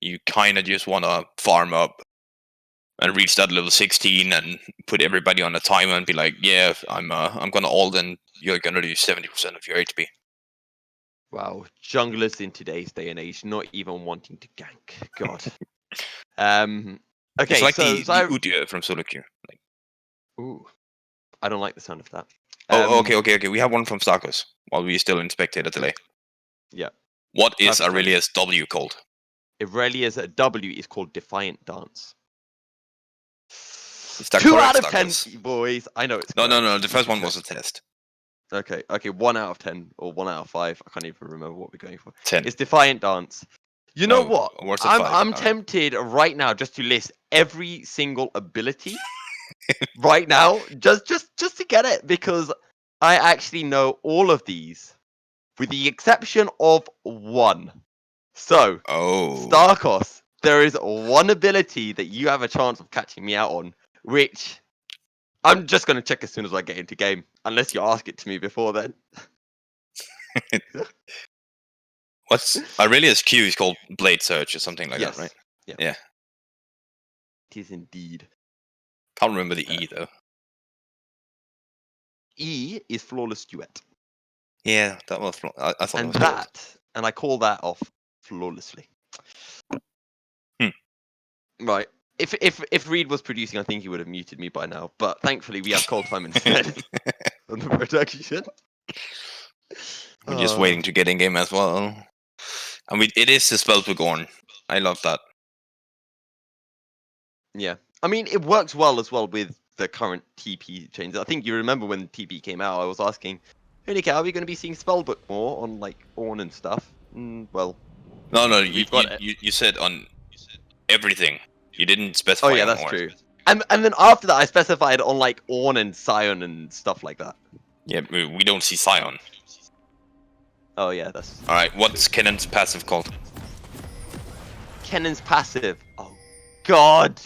You kind of just want to farm up and reach that level 16 and put everybody on a timer and be like, yeah, I'm gonna ult and you're gonna do 70% of your HP.
Wow, junglers in today's day and age not even wanting to gank. God. Okay,
It's like
so
the Udyr from solo queue. Like,
ooh, I don't like the sound of that.
okay. We have one from Starkos while we're still in spectator delay.
Yeah.
What is
Perfect.
Aurelia's W called?
Aurelia's W is called Defiant Dance.
Is that
2
correct,
out of 10,
Starkos?
boys. I know it's
No.
correct.
The first one was a test.
Okay, 1 out of 10 or 1 out of 5. I can't even remember what we're going for.
10.
It's Defiant Dance. You know what?
What's a 5?
I'm tempted right now just to list every single ability right now, just to get it, because I actually know all of these, with the exception of one. So, Starkos, there is one ability that you have a chance of catching me out on, which I'm just going to check as soon as I get into game, unless you ask it to me before then.
What's Aurelia's Q is called Blade Surge or something like that, right? Yeah.
It is indeed.
Can't remember the E though.
E is Flawless Duet.
Yeah, that was. I thought
And
it was
that, and I call that off flawlessly. Right. If Reed was producing, I think he would have muted me by now. But thankfully, we have Cold Time instead on the production.
We're just waiting to get in game as well. And it is the Spellbook Ornn. I love that.
Yeah. I mean, it works well as well with the current TP changes. I think you remember when TP came out, I was asking, hey, are we going to be seeing Spellbook more on like Ornn and stuff? Well,
no, you said on everything. You didn't specify.
Oh yeah, that's true. And then after that, I specified on like Ornn and Scion and stuff like that.
Yeah, we don't see Scion.
Oh yeah, that's.
All right, what's Kennen's passive called?
Kennen's passive. Oh God.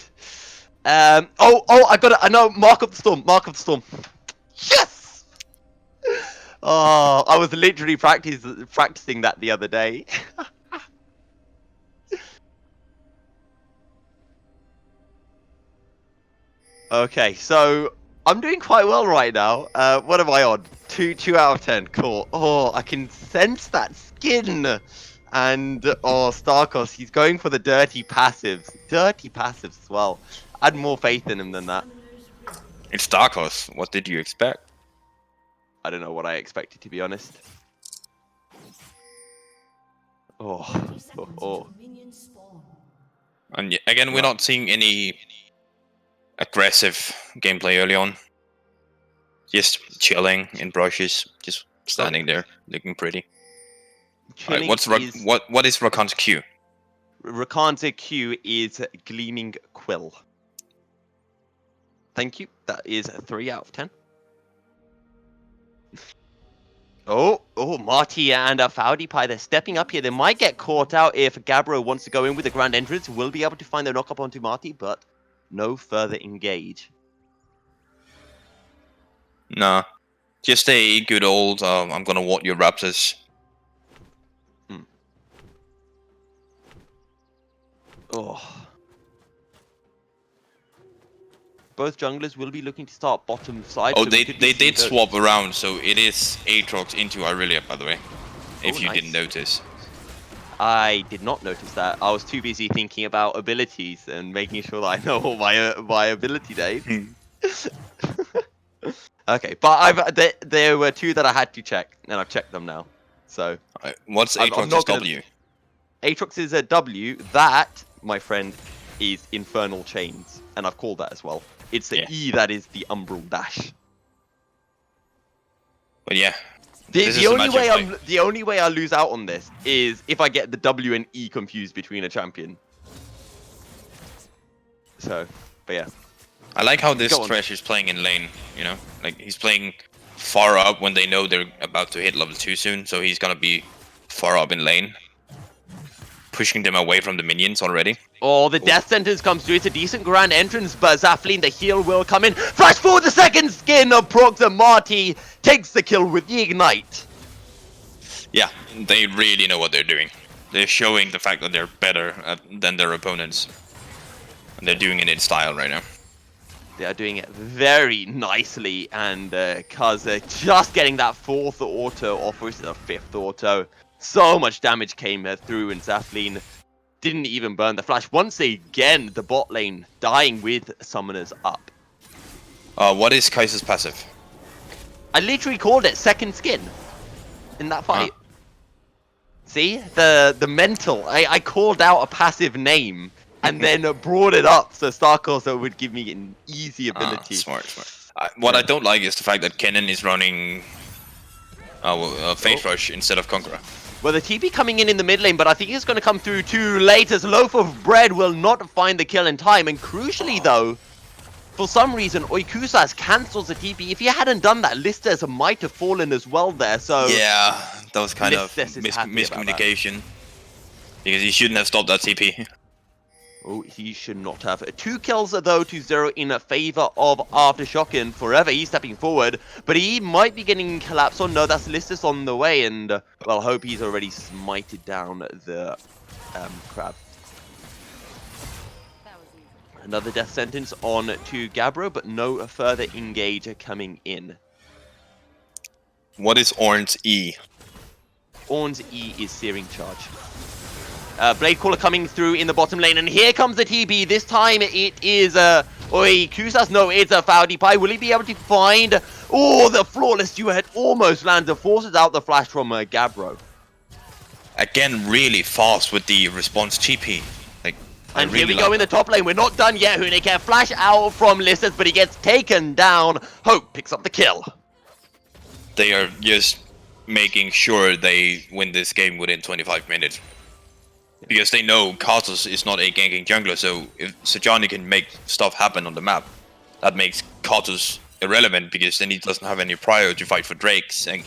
I got it. I know. Mark of the Storm. Mark of the Storm. Yes. Oh, I was literally practicing that the other day. Okay, so I'm doing quite well right now. What am I on? 2 out of 10. Cool. Oh, I can sense that skin. And Starkos, he's going for the dirty passives. Dirty passives as well. I had more faith in him than that.
It's Starkos. What did you expect?
I don't know what I expected, to be honest. Oh.
And again, we're not seeing any aggressive gameplay early on. Just chilling in brushes, just standing there, looking pretty. Right, what is Rakan's Q?
Rakan's Q is Gleaming Quill. Thank you. That is a 3 out of 10. Oh, Marty and Faudi they're stepping up here. They might get caught out if Gabbro wants to go in with the Grand Entrance. Will be able to find the knock-up onto Marty, but no further engage.
Nah. Just a good old, I'm gonna ward your Raptors.
Oh. Both junglers will be looking to start bottom side.
Oh,
so
they did swap around, so it is Aatrox into Aurelia, by the way. If you didn't notice.
I did not notice that. I was too busy thinking about abilities and making sure that I know all my ability names. Okay, but there were 2 that I had to check, and I've checked them now. So
what's Aatrox's W?
Aatrox is a W. That, my friend, is Infernal Chains, and I've called that as well. It's the E that is the Umbral Dash.
But yeah.
The only way I lose out on this is if I get the W and E confused between a champion. So, but yeah.
I like how this Thresh is playing in lane, you know? Like, he's playing far up when they know they're about to hit level 2 soon, so he's gonna be far up in lane. Pushing them away from the minions already.
Oh, the death sentence comes through. It's a decent Grand Entrance, but Zaflin, the heal will come in. Flash forward the second skin of Prox, and Marty takes the kill with the Ignite.
Yeah, they really know what they're doing. They're showing the fact that they're better than their opponents. And they're doing it in style right now.
They are doing it very nicely, and Kaz just getting that 4th auto off, which is a 5th auto. So much damage came through, and Zaflin didn't even burn the flash. Once again, the bot lane dying with summoners up.
What is Kaiser's passive?
I literally called it second skin in that fight. See? The mental. I called out a passive name and then brought it up so Starcourse would give me an easy ability.
Smart. What I don't like is the fact that Kennen is running Phase Rush instead of Conqueror.
Well, the TP coming in the mid lane, but I think it's going to come through too late as Loaf of Bread will not find the kill in time. And crucially, though, for some reason, Oikusas cancels the TP. If he hadn't done that, Listes might have fallen as well there. So
yeah, that was kind of
Listes is happy about
miscommunication. Because he shouldn't have stopped that TP.
Oh, he should not have. 2 kills, though, to 0 in favor of Aftershock, and Forever, he's stepping forward, but he might be getting collapsed. Oh no, that's Listus on the way, and, well, hope he's already smited down the crab. Another death sentence on to Gabbro, but no further engage coming in.
What is Ornn's E?
Ornn's E is Searing Charge. Blade Caller coming through in the bottom lane, and here comes the TP. This time it is Oikusas. No, it's a Faudi. Will he be able to find? Oh, the flawless duet almost lands. Forces out the flash from Gabbro.
Again, really fast with the response TP. Like,
and here we go in the top lane. We're not done yet. Huneke flash out from Lissus, but he gets taken down. Hope picks up the kill.
They are just making sure they win this game within 25 minutes. Because they know Karthus is not a ganking jungler, so if Serenity can make stuff happen on the map, that makes Karthus irrelevant, because then he doesn't have any prior to fight for Drakes and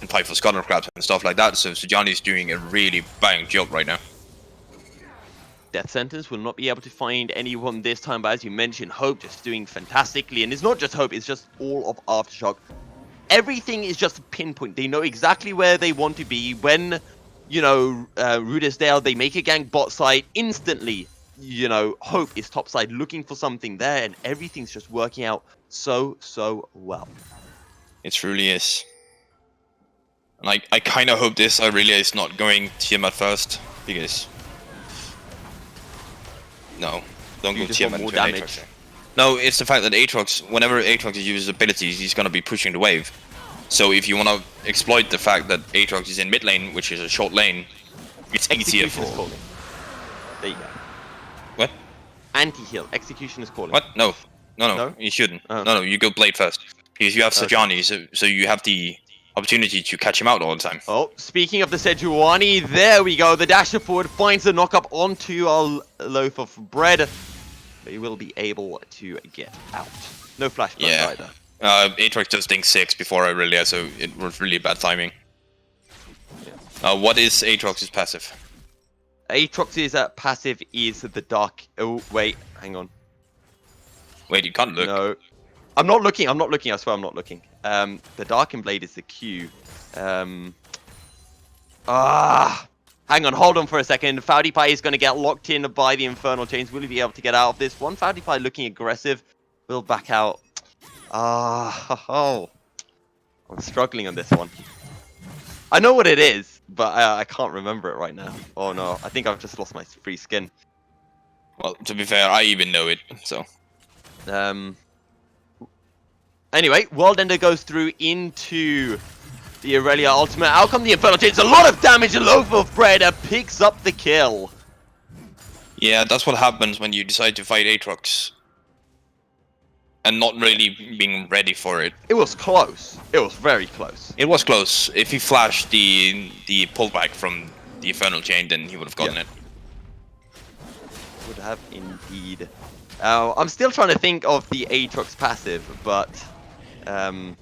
fight for Scuttle Crabs and stuff like that, so Serenity is doing a really bang job right now.
Death Sentence will not be able to find anyone this time, but as you mentioned, Hope just doing fantastically, and it's not just Hope, it's just all of Aftershock. Everything is just pinpoint. They know exactly where they want to be. When, you know, rudersdal, they make a gank bot side instantly. You know, Hope is top side looking for something there, and everything's just working out so well.
It truly is. And I kind of hope this Aurelia is not going Tiamat first, because... No, don't go Tiamat into an Aatrox. No, it's the fact that Aatrox, whenever Aatrox uses abilities, he's going to be pushing the wave. So if you want to exploit the fact that Aatrox is in mid lane, which is a short lane, it's easier for...
There you go.
What?
Anti-heal. Execution is calling.
What? No, you shouldn't.
Oh.
No, you go Blade first. Because you have Sejuani, so you have the opportunity to catch him out all the time.
Oh, speaking of the Sejuani, there we go. The dasher forward finds the knock-up onto a loaf of bread. But he will be able to get out. No flashback either.
Aatrox just dinged 6 before Aurelia, so it was really bad timing. Yeah. What is Aatrox's passive?
Aatrox's passive is the dark... Oh, wait, hang on.
Wait, you can't look.
No. I'm not looking, I swear I'm not looking. The Darkened Blade is the Q. Hang on, hold on for a second. Faudi is going to get locked in by the Infernal Chains. Will he be able to get out of this one? Faudi looking aggressive. Will back out. I'm struggling on this one. I know what it is, but I can't remember it right now. Oh no, I think I've just lost my free skin.
Well, to be fair, I even know it, so...
Anyway, World Ender goes through into the Aurelia ultimate. Out come the Infernal Chains. A lot of damage. A loaf of bread picks up the kill.
Yeah, that's what happens when you decide to fight Aatrox. And not really being ready for it.
It was close. It was very close.
It was close. If he flashed the pullback from the Infernal Chain, then he would have gotten it.
Would have indeed. I'm still trying to think of the Aatrox passive, but I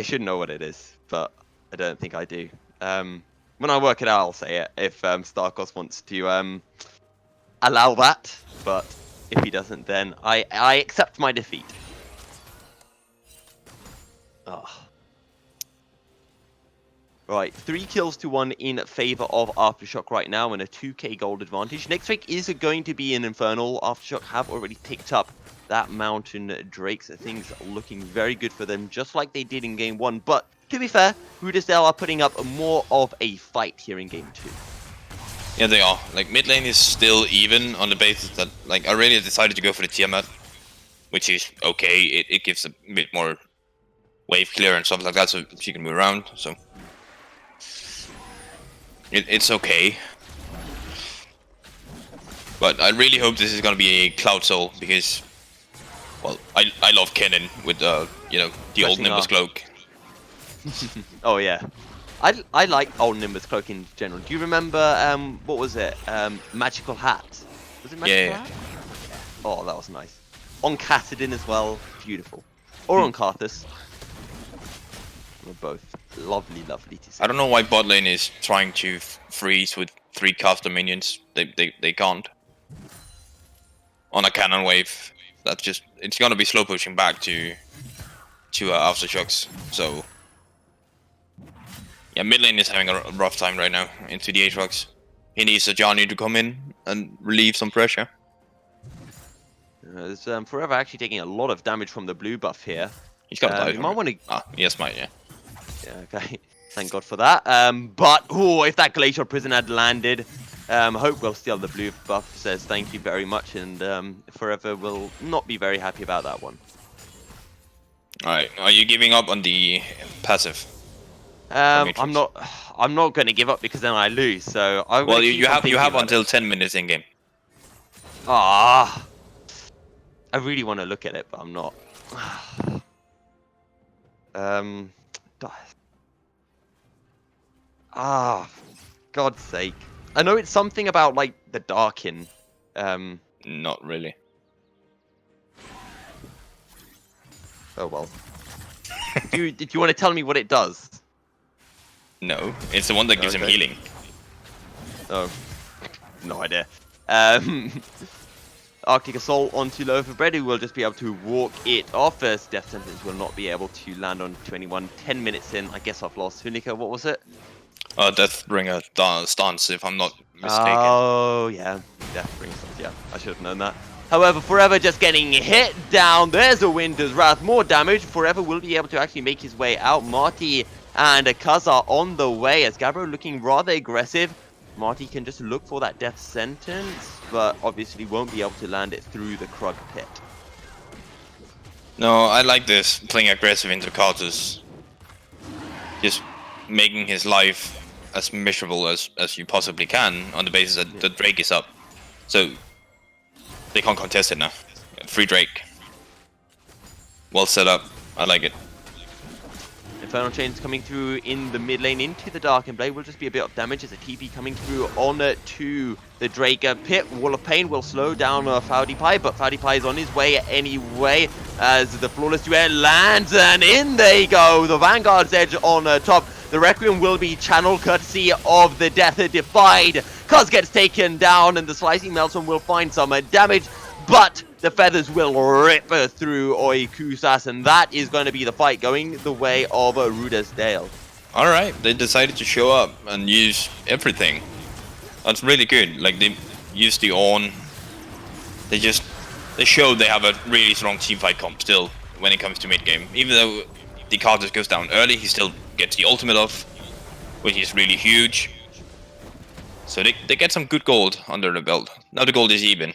should know what it is, but I don't think I do. When I work it out, I'll say it if Starkos wants to allow that, but if he doesn't, then I accept my defeat. Right, 3 kills to 1 in favor of Aftershock right now, and a 2k gold advantage. Next week is going to be an Infernal. Aftershock have already picked up that Mountain Drake, so things are looking very good for them, just like they did in Game 1. But, to be fair, rudersdal are putting up more of a fight here in Game 2.
Yeah, they are. Like, mid lane is still even on the basis that, like, Aurelia decided to go for the Tiamat, which is okay. It gives a bit more wave clear and stuff like that, so she can move around, so... It's okay. But I really hope this is gonna be a Cloud Soul, because... Well, I love Kennen with, you know, the old
Pressing
Nimbus
R.
Cloak.
Oh, yeah. I like old Nimbus Cloak in general. Do you remember, what was it? Magical Hat? Was it Magical
Yeah.
Hat? Oh, that was nice. On Cassidin as well. Beautiful. Or on Karthus. We're both lovely, lovely to see.
I don't know why bot lane is trying to freeze with 3 caster minions. They can't. On a cannon wave. That's just... It's gonna be slow pushing back to Aftershocks, so... Yeah, mid lane is having a rough time right now into the Aatrox. He needs a Johnny to come in and relieve some pressure.
There's Forever actually taking a lot of damage from the blue buff here.
He's got to die
You
from
might
it.
want to...
Ah, yes, might, yeah.
Yeah, okay. Thank God for that. But, oh, if that Glacial Prison had landed, Hope will steal the blue buff, says thank you very much, and Forever will not be very happy about that one.
Alright, are you giving up on the passive?
I'm not going to give up because then I lose. So I
Well, you have until 10 minutes in game.
Ah, I really want to look at it, but I'm not. God's sake! I know it's something about like the Darkin.
Not really.
Oh well. Did you want to tell me what it does?
No, it's the one that gives him
Okay.
healing.
Oh, no idea. Arctic Assault onto Loaf of Bread, who will just be able to walk it off, as Death Sentence will not be able to land on 21. 10 minutes in, I guess I've lost. Hunica, what was it?
Deathbringer stance, if I'm not mistaken.
Oh, yeah. Deathbringer stance, yeah. I should have known that. However, Forever just getting hit down. There's a Winter's Wrath. More damage. Forever will be able to actually make his way out. Marty and Kaz are on the way, as Gabbro looking rather aggressive. Marty can just look for that Death Sentence, but obviously won't be able to land it through the Krug pit.
No, I like this, playing aggressive into Karthus. Just making his life as miserable as you possibly can, on the basis that the Drake is up. So, they can't contest it now. Free Drake. Well set up, I like it.
Infernal Chains coming through in the mid lane into the Dark, Blade will just be a bit of damage as a TP coming through on to the Drake pit. Wall of Pain will slow down Fowdy, but Fowdy is on his way anyway as the Flawless Duet lands, and in they go. The Vanguard's Edge on top. The Requiem will be channeled courtesy of the Death Defied. Kuz gets taken down, and the Slicing Maelstrom will find some damage, but the feathers will rip through Oikusas, and that is going to be the fight going the way of rudersdal.
Alright, they decided to show up and use everything. That's really good. Like, they used the Ornn. They showed they have a really strong teamfight comp still when it comes to mid game. Even though the Karthus goes down early, he still gets the ultimate off, which is really huge. So they get some good gold under the belt. Now the gold is even.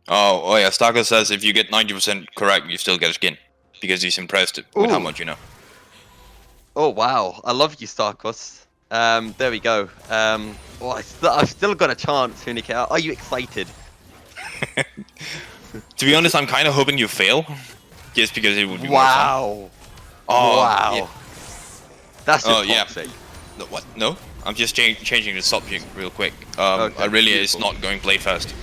Oh yeah, Starker says if you get 90% correct, you still get a skin. Because he's impressed with how
Ooh.
much you know.
Oh wow, I love you, Starkos. There we go. Well, I've still got a chance, Hunica. Are you excited?
To be honest, I'm kind of hoping you fail. Just because it would be more fun.
Wow.
Oh,
Wow.
yeah.
That's just
Oh, yeah.
toxic.
No, what? No? I'm just changing the subject real quick.
Okay,
Aurelia is
beautiful.
not going play first.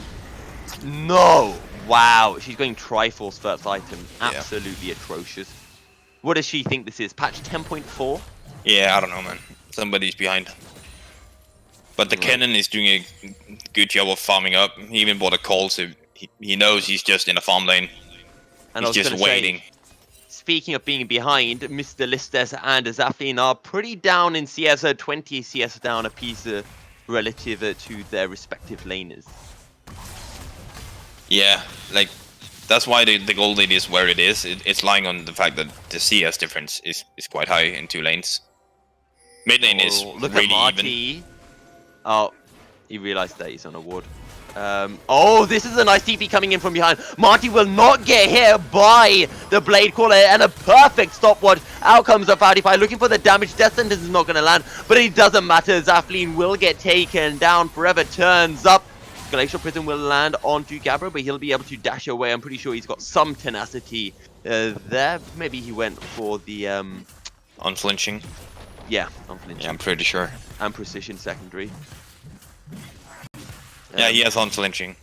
No! Wow, she's going Triforce first item.
Yeah.
Absolutely atrocious. What does she think this is? Patch 10.4?
Yeah, I don't know, man. Somebody's behind. But the Kennen is doing a good job of farming up. He even bought a call, so he knows he's just in a farm lane.
And I
He's
was
just
gonna say,
waiting.
speaking of being behind, Mr. Listes and Zaflin are pretty down in CS, 20 CS down a piece relative to their respective laners.
Yeah, like that's why the gold lead is where it is. It's lying on the fact that the CS difference is quite high in 2 lanes. Mid lane is
Look
really
at Marty.
even.
Oh, he realized that he's on a ward. Oh, this is a nice TP coming in from behind. Marty will not get hit by the Blade Caller, and a perfect stopwatch. Out comes the Faudify, looking for the damage. Death Sentence is not going to land, but it doesn't matter. Zaflin will get taken down. Forever turns up. Glacial Prism will land onto Gabra, but he'll be able to dash away. I'm pretty sure he's got some tenacity there. Maybe he went for the...
Unflinching.
Yeah, unflinching.
Yeah, I'm pretty sure.
And precision secondary.
Yeah, he has unflinching.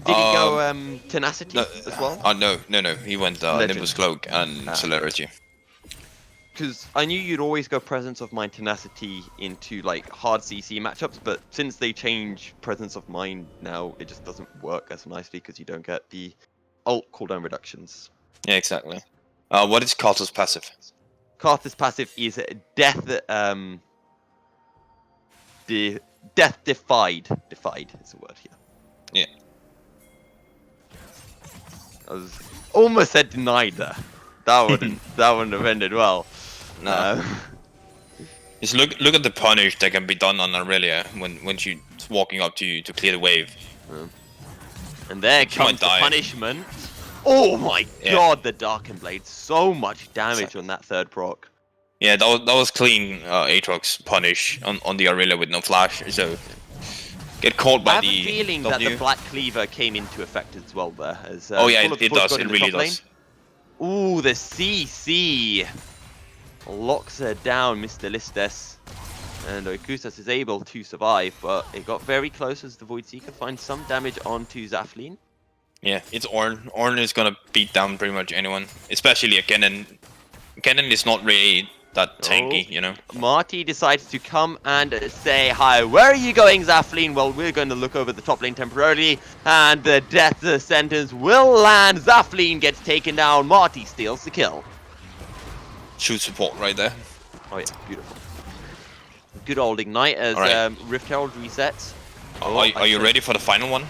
Did he go tenacity
No,
as well?
No. He went Nimbus Cloak and Celerity.
Because I knew you'd always go Presence of Mind tenacity into like hard CC matchups, but since they change Presence of Mind now, it just doesn't work as nicely because you don't get the ult cooldown reductions.
Yeah, exactly. What is Karthus passive?
Karthus passive is death. Death defied. Defied is the word here.
Yeah.
I was almost said denied there. That wouldn't have ended well.
No. Just look at the punish that can be done on Aurelia when she's walking up to you to clear the wave.
And there comes the punishment. Oh my god, the Darken Blade. So much damage on that third proc.
Yeah, that was clean Aatrox punish on the Aurelia with no flash, so get caught by the
I have a feeling that the Black Cleaver came into effect as well there. As,
oh yeah, it does, it really does.
Ooh, the CC locks her down, Mr. Listes. And Oikusas is able to survive, but it got very close as the Void Seeker finds some damage onto Zaflin.
Yeah, it's Ornn. Ornn is gonna beat down pretty much anyone, especially a Kennen. Kennen is not really that tanky, you know.
Marty decides to come and say hi. Where are you going, Zaflin? Well, we're going to look over the top lane temporarily, and the death sentence will land. Zaflin gets taken down. Marty steals the kill.
Shoot support right there.
Oh yeah, beautiful. Good old Ignite as Rift Herald resets.
Are you ready for the final one?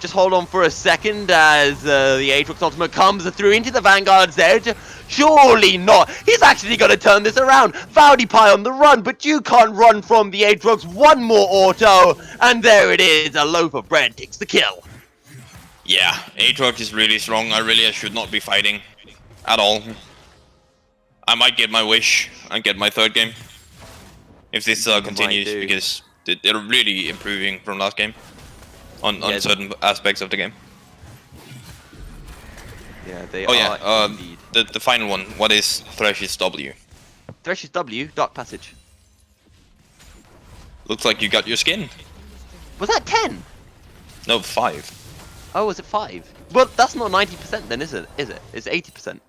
Just hold on for a second as the Aatrox ultimate comes through into the Vanguard's edge. Surely not. He's actually going to turn this around. Faudify on the run, but you can't run from the Aatrox. One more auto, and there it is. A loaf of bread takes the kill.
Yeah, Aatrox is really strong. Aurelia should not be fighting at all. I might get my wish and get my third game if this continues, because they're really improving from last game on certain aspects of the game.
Yeah, they
are.
Yeah, indeed.
The final one. What is Thresh's W?
Thresh's W, Dark Passage.
Looks like you got your skin.
Was that 10?
No, 5.
Oh, was it 5? Well, that's not 90% then, is it? Is it? It's 80%.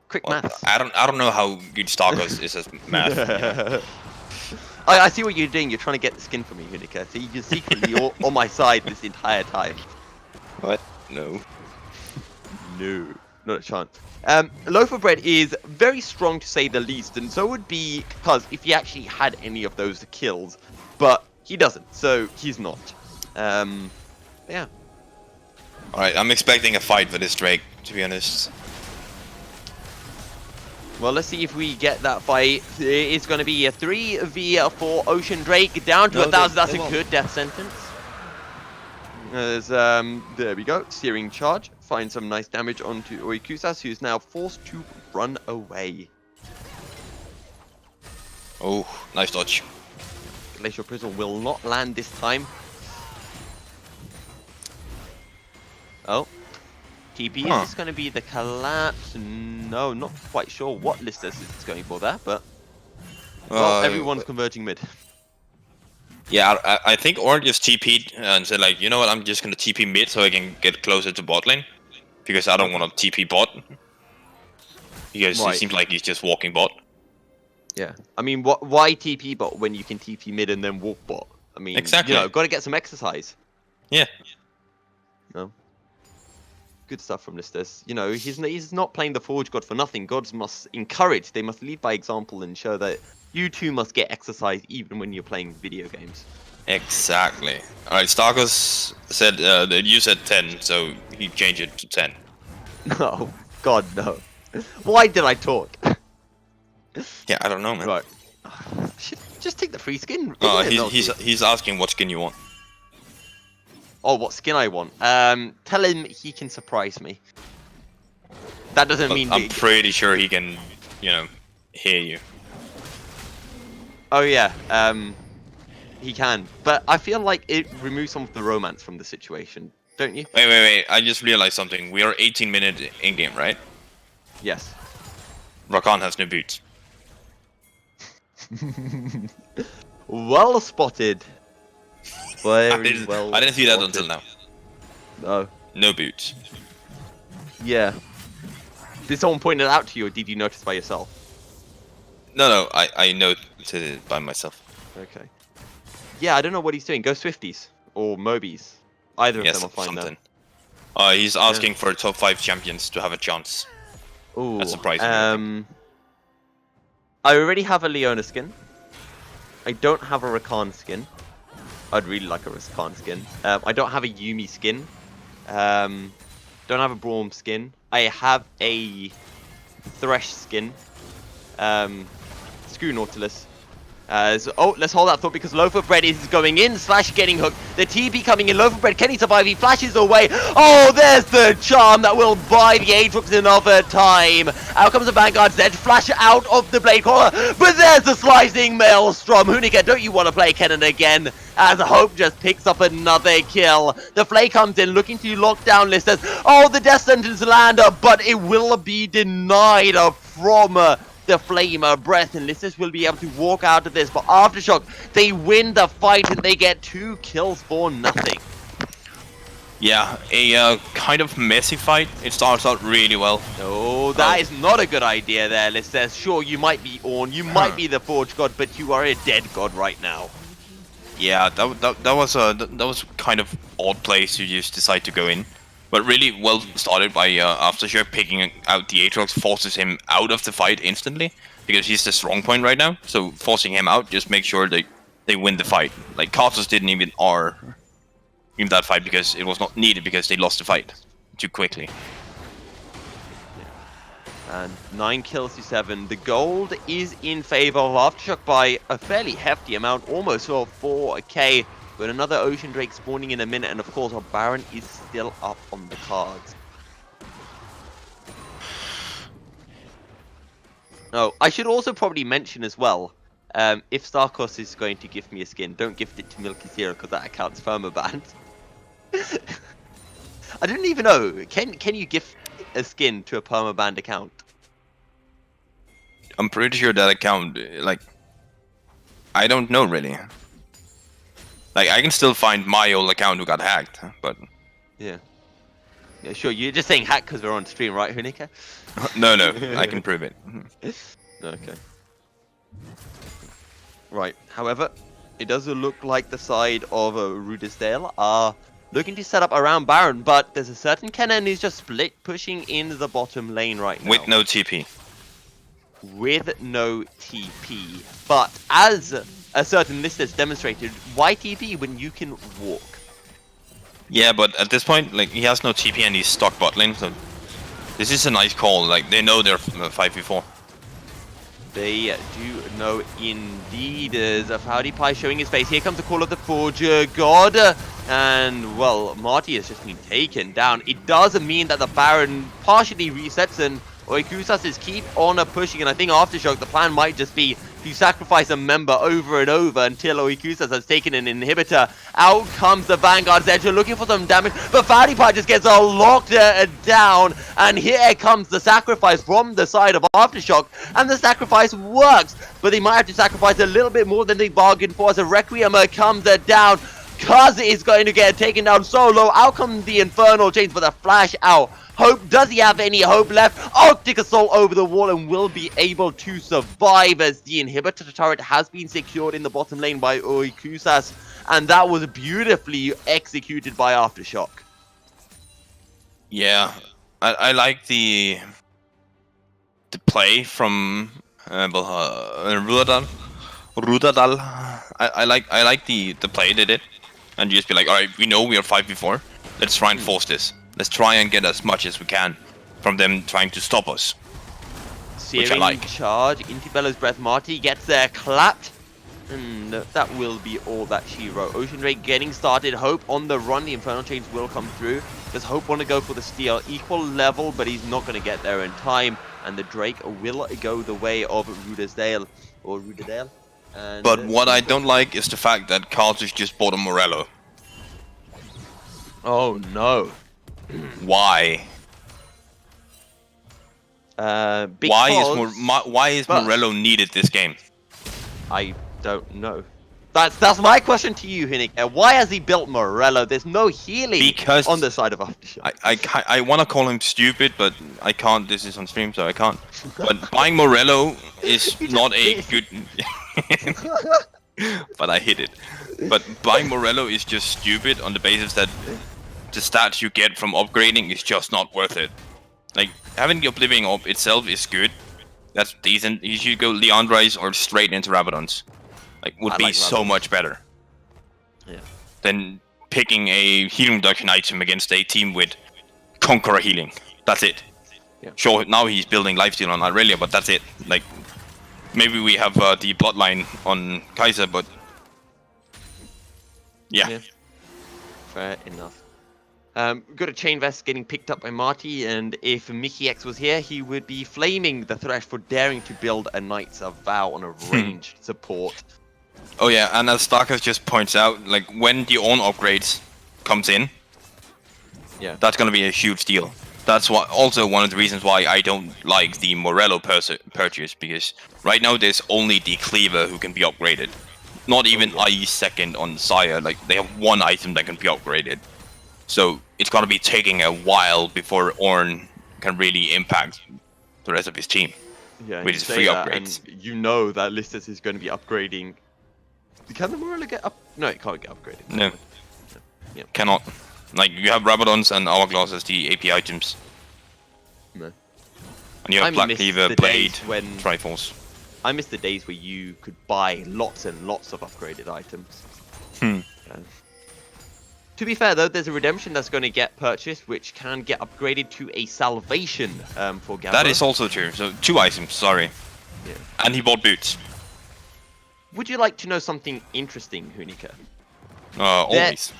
Quick maths.
I don't know how good Stargos is as math. Yeah.
I see what you're doing. You're trying to get the skin from me, Hunica. So you're secretly on my side this entire time.
What? No.
No, not a chance. Loaf of Bread is very strong to say the least, and so would be because if he actually had any of those kills, but he doesn't, so he's not. Yeah.
Alright, I'm expecting a fight for this Drake, to be honest.
Well, let's see if we get that fight. It's going to be a 3v4 Ocean Drake down to 1,000. That's a good death sentence. As, there we go. Searing Charge. Find some nice damage onto Oikusas, who's now forced to run away.
Oh, nice dodge.
Glacial Prism will not land this time. Oh. TP, is this going to be the collapse? No, not quite sure what Listus is going for there, but well, everyone's converging mid.
Yeah, I think Ornn just TP'd and said like, you know what, I'm just going to TP mid so I can get closer to bot lane. Because I don't want to TP bot. Because it seems like he's just walking bot.
Yeah, I mean, why TP bot when you can TP mid and then walk bot? I mean,
exactly.
You know, got to get some exercise.
Yeah.
No. Good stuff from Listus. You know, he's not playing the Forge God for nothing. Gods must encourage. They must lead by example and show that you too must get exercise even when you're playing video games.
Exactly. All right, Starkos said that you said 10, so he changed it to 10.
No, God, no. Why did I talk?
Yeah, I don't know, man.
Right. Just take the free skin. Isn't it, Milky?
He's asking what skin you want.
Oh, what skin I want? Tell him he can surprise me. That doesn't mean...
I'm pretty sure he can, you know, hear you.
Oh, yeah. He can. But I feel like it removes some of the romance from the situation. Don't you?
Wait. I just realized something. We are 18 minutes in-game, right?
Yes.
Rakan has no boots.
Well spotted. Very
I didn't see that until now.
No.
No boots.
Yeah. Did someone point it out to you, or did you notice by yourself?
No, I noticed it by myself.
Okay. Yeah, I don't know what he's doing. Go Swifties. Or Mobies. Either of
Yes,
them are fine
something. He's asking for top 5 champions to have a chance.
Ooh.
That's surprising.
I already have a Leona skin. I don't have a Rakan skin. I'd really like a Rakan skin. I don't have a Yumi skin. Don't have a Braum skin. I have a Thresh skin. Screw Nautilus. Let's hold that thought because Loaf of Bread is going in / getting hooked. The TP coming in. Loaf of Bread, can he survive? He flashes away. Oh, there's the charm that will buy the Aatrox another time. Out comes the Vanguard's Edge. Flash out of the Blade Caller. But there's the slicing Maelstrom. Hunika, don't you want to play Kennen again? As Hope just picks up another kill. The Flay comes in looking to lock down Listers. Oh, the Death Sentence lander, but it will be denied from... the Flamer Breath, and Listus will be able to walk out of this, but Aftershock, they win the fight and they get 2 kills for nothing.
Yeah, a kind of messy fight. It starts out really well.
No, that is not a good idea there, Listus. Sure, you might be Ornn, you might be the Forge God, but you are a dead god right now.
Yeah, that was kind of odd place to just decide to go in. But really well started by Aftershock picking out the Aatrox, forces him out of the fight instantly, because he's the strong point right now. So forcing him out just makes sure they win the fight. Like, Karthus didn't even R in that fight because it was not needed because they lost the fight too quickly.
And 9 kills to 7. The gold is in favor of Aftershock by a fairly hefty amount, almost 4K. But another Ocean Drake spawning in a minute, and of course our Baron is still up on the cards. Oh, I should also probably mention as well, if Starkos is going to gift me a skin, don't gift it to Milky Zero because that account's permabanned. I don't even know. Can you gift a skin to a permabanned account?
I'm pretty sure that account, like, I don't know really. Like, I can still find my old account who got hacked, but...
Yeah. Yeah, sure, you're just saying hack because we're on stream, right, Hunika?
No, I can prove it.
Okay. Right, however, it does look like the side of rudersdal are looking to set up around Baron, but there's a certain Kennen who's just split pushing in the bottom lane right now.
With no TP.
With no TP. But as a certain list has demonstrated, why TP when you can walk?
Yeah, but at this point, like, he has no TP and he's stuck bot lane, so this is a nice call. Like, they know they're 5v4.
They do know indeed. As Howdy Pie showing his face. Here comes the call of the Forger God. And, well, Marty has just been taken down. It does mean that the Baron partially resets and Oikusas is keep on pushing. And I think Aftershock, the plan might just be to sacrifice a member over and over until Oikusas has taken an inhibitor. Out comes the Vanguard's Edge, looking for some damage, but Pie just gets locked down, and here comes the sacrifice from the side of Aftershock, and the sacrifice works, but they might have to sacrifice a little bit more than they bargained for as a Requiem comes down. Kuz is going to get taken down solo. Out comes the Infernal Chains for the flash out. Hope, does he have any hope left? Arctic Assault over the wall and will be able to survive as the inhibitor turret has been secured in the bottom lane by Oikusas, and that was beautifully executed by Aftershock.
Yeah, I like the play from Rudersdal. Rudersdal. I like the play they did, and you just be like, all right, we know we are 5v4. Let's try and force this. Let's try and get as much as we can from them trying to stop us, which I
Searing
like.
charge into Bellow's Breath. Marty gets there, clapped. And that will be all that she wrote. Ocean Drake getting started. Hope on the run. The Infernal Chains will come through. Does Hope want to go for the steal? Equal level, but he's not going to get there in time. And the Drake will go the way of Rudersdale. Or Ruderdale. And
But what I don't like is the fact that Cartus just bought a Morello.
oh no.
Why?
Because
Why is
But-
Morello needed this game?
I don't know. That's my question to you, Hinik. Why has he built Morello? There's no healing
Because
on the side of Aftershock.
I want to call him stupid, but I can't. This is on stream, so I can't. But buying Morello is not a good. But I hit it. But buying Morello is just stupid on the basis that the stats you get from upgrading is just not worth it. Like having the Oblivion Orb itself is good. That's decent. You should go Leandri's or straight into Rabadons. Like would
I
be
like
so
Rabadons.
much better.
Yeah.
Than picking a healing reduction item against a team with Conqueror healing. That's it.
Yeah.
Sure, now he's building lifesteal on Aurelia, but that's it. Like, maybe we have the bloodline on Kaiser, but yeah.
Fair enough. Got a chain vest getting picked up by Marty, and if Mickey X was here, he would be flaming the Thresh for daring to build a Knight's Vow on a ranged support.
Oh yeah, and as Starkers just points out, like when the own upgrades comes in,
Yeah.
that's gonna be a huge deal. That's what also one of the reasons why I don't like the Morello purchase, because right now there's only the Cleaver who can be upgraded. Not even IE second on Sire, like they have one item that can be upgraded. So it's gonna be taking a while before Ornn can really impact the rest of his team.
Yeah,
With
you
his
say
free
that,
upgrades.
and you know that Listus is going to be upgrading. Can the Morello get up? No, it can't get upgraded.
No.
Yeah.
Cannot. Like you have Rabadons and Hourglass as the AP items.
No.
And you have
I
Black
miss
Cleaver,
the
Blade,
days when-
Triforce.
I miss the days where you could buy lots and lots of upgraded items.
Hmm.
To be fair though, there's a redemption that's going to get purchased, which can get upgraded to a salvation for Gabba.
That is also true. So 2 items, sorry.
Yeah.
And he bought boots.
Would you like to know something interesting, Hunika?
Always.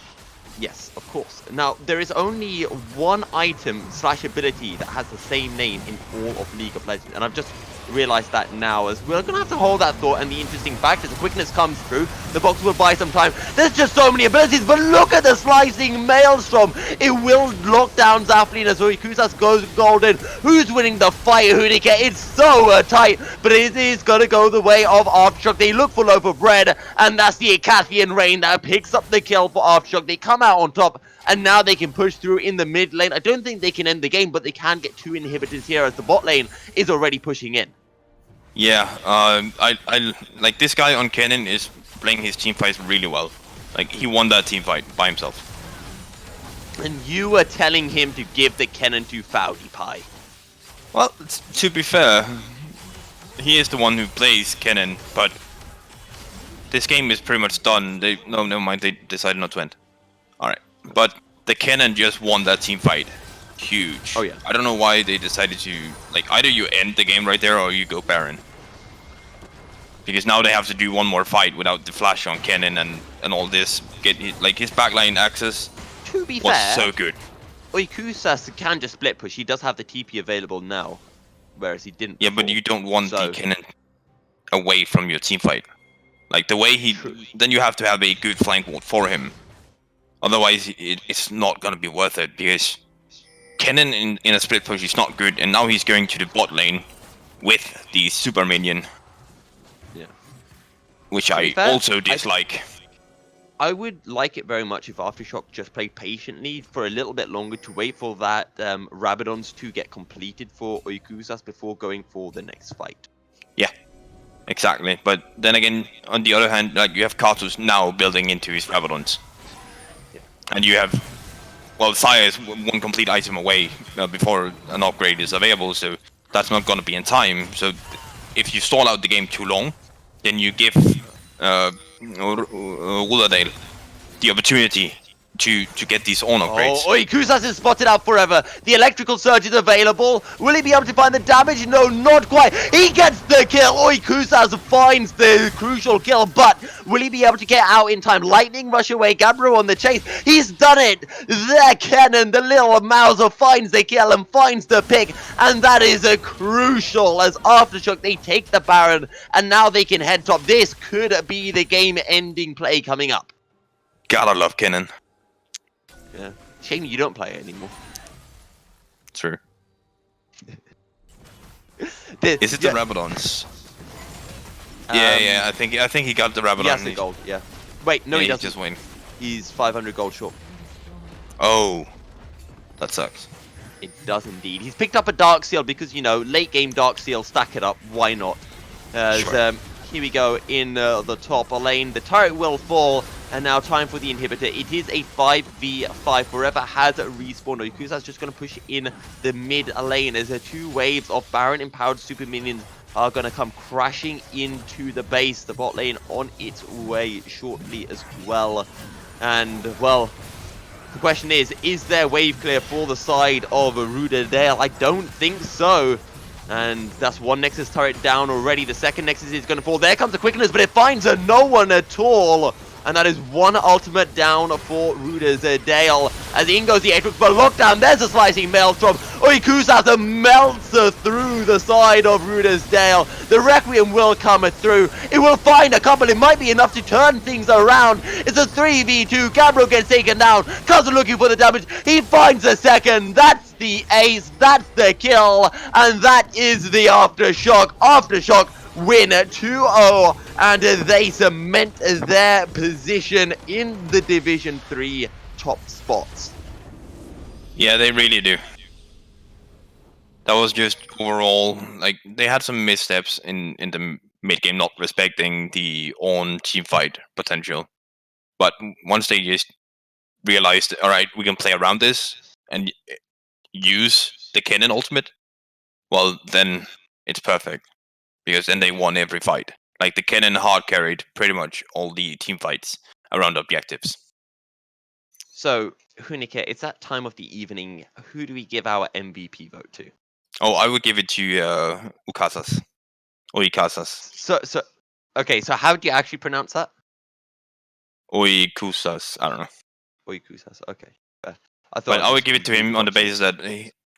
Yes, of course. Now, there is only one item / ability that has the same name in all of League of Legends, and I've just realized that now, as we're gonna have to hold that thought. And the interesting fact is the quickness comes through, the box will buy some time. There's just so many abilities, but look at the slicing maelstrom. It will lock down Zaflin as Kusas goes golden. Who's winning the fight, Hunika? It's so tight, but it is gonna go the way of Aftershock. They look for loaf of bread, and that's the Acathian Rain that picks up the kill for Aftershock. They come out on top, and now they can push through in the mid lane. I don't think they can end the game, but they can get 2 inhibitors here as the bot lane is already pushing in.
Yeah, I like this guy on Kennen is playing his team fights really well. Like he won that team fight by himself.
And you were telling him to give the Kennen to Fowdy Pie.
Well, to be fair, he is the one who plays Kennen, but this game is pretty much done. No, never mind. They decided not to end. All right, but the Kennen just won that team fight. Huge.
Oh, yeah.
I don't know why they decided to like either you end the game right there or you go Baron. Because now they have to do one more fight without the flash on Kennen and all this. Get like his backline access
To be
was
fair,
so good.
Oikusas can just split push. He does have the TP available now, whereas he didn't.
Yeah, but
before.
you don't want
So-
the Kennen away from your team fight. Like the way he,
True.
then you have to have a good flank ward for him. Otherwise, it's not gonna be worth it because Kennen in a split push is not good, and now he's going to the bot lane with the super minion,
Yeah.
which
To
I
be fair,
also dislike.
I would like it very much if Aftershock just played patiently for a little bit longer to wait for that Rabadons to get completed for Oikusas before going for the next fight.
Yeah, exactly. But then again, on the other hand, like you have Karthus now building into his Rabadons,
Yeah.
and you have well, Saya is one complete item away before an upgrade is available, so that's not going to be in time. So if you stall out the game too long, then you give Rudersdal the opportunity to get these on upgrades.
Oh, Kusas is spotted out forever. The electrical surge is available. Will he be able to find the damage? No, not quite. He gets the kill. Kusas finds the crucial kill, but will he be able to get out in time? Lightning rush away. Gabriel on the chase. He's done it. The cannon, the little Mauser finds the kill and finds the pick, and that is a crucial as Aftershock, they take the Baron, and now they can head top. This could be the game-ending play coming up.
Gotta love Kennen.
Yeah. Shame you don't play it anymore.
True. Is it the Rabadons? Yeah, I think he got the Rabadon.
He has the gold, yeah. Wait, no, he doesn't.
Just win.
He's 500 gold short.
Oh, that sucks.
It does indeed. He's picked up a Dark Seal because, you know, late game Dark Seal, stack it up. Why not?
Sure.
Here we go in the top lane. The turret will fall. And now time for the inhibitor. It is a 5v5. Forever has respawned. Okusa's just going to push in the mid lane as 2 waves of Baron empowered super minions are going to come crashing into the base. The bot lane on its way shortly as well. And, well, the question is there wave clear for the side of rudersdal? I don't think so. And that's one Nexus turret down already. The second Nexus is going to fall. There comes the quickness, but it finds no one at all. And that is one ultimate down for rudersdal. As in goes the Atrix, but lockdown, there's a slicing maelstrom. Kusas melts through the side of rudersdal. The Requiem will come through. It will find a couple. It might be enough to turn things around. It's a 3v2. Gabriel gets taken down. Cousin looking for the damage. He finds the second. That's the ace. That's the kill. And that is the Aftershock. Aftershock win 2-0, and they cement their position in the Division 3 top spots.
Yeah, they really do. That was just overall, like, they had some missteps in the mid game, not respecting the on team fight potential. But once they just realized, all right, we can play around this and use the Kennen ultimate, well, then it's perfect. Because then they won every fight. Like, the Kennen hard carried pretty much all the team fights around objectives.
So, Hunike, it's that time of the evening. Who do we give our MVP vote to?
Oh, I would give it to Ukasas. Oikasas.
Okay, so how do you actually pronounce that?
Oikusas. I don't know.
Oikusas, okay.
But I would give it to him on the basis that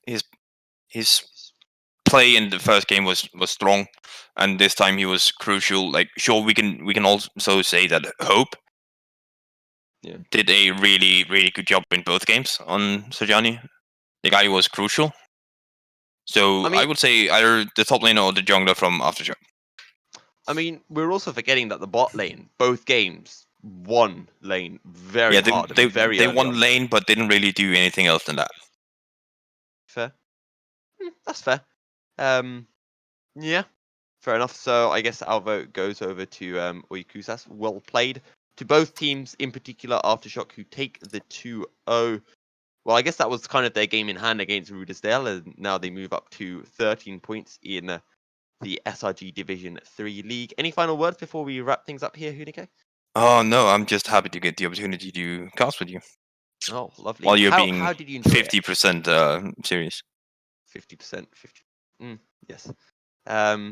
his play in the first game was strong, and this time he was crucial. Like, sure, we can also say that Hope did a really, really good job in both games on Sojani. The guy was crucial. So I would say either the top lane or the jungler from Aftershock.
I mean, we're also forgetting that the bot lane, both games, won lane very hard.
They won lane, but didn't really do anything else than that.
Fair. That's fair. Yeah, fair enough. So I guess our vote goes over to Oikusas. Well played to both teams, in particular Aftershock, who take the 2-0. Well, I guess that was kind of their game in hand against rudersdal, and now they move up to 13 points in the SRG Division 3 League. Any final words before we wrap things up here, Hunike?
Oh, no, I'm just happy to get the opportunity to cast with you.
Oh, lovely.
While you're
how did you enjoy
50% serious.
50%. Yes. 50%.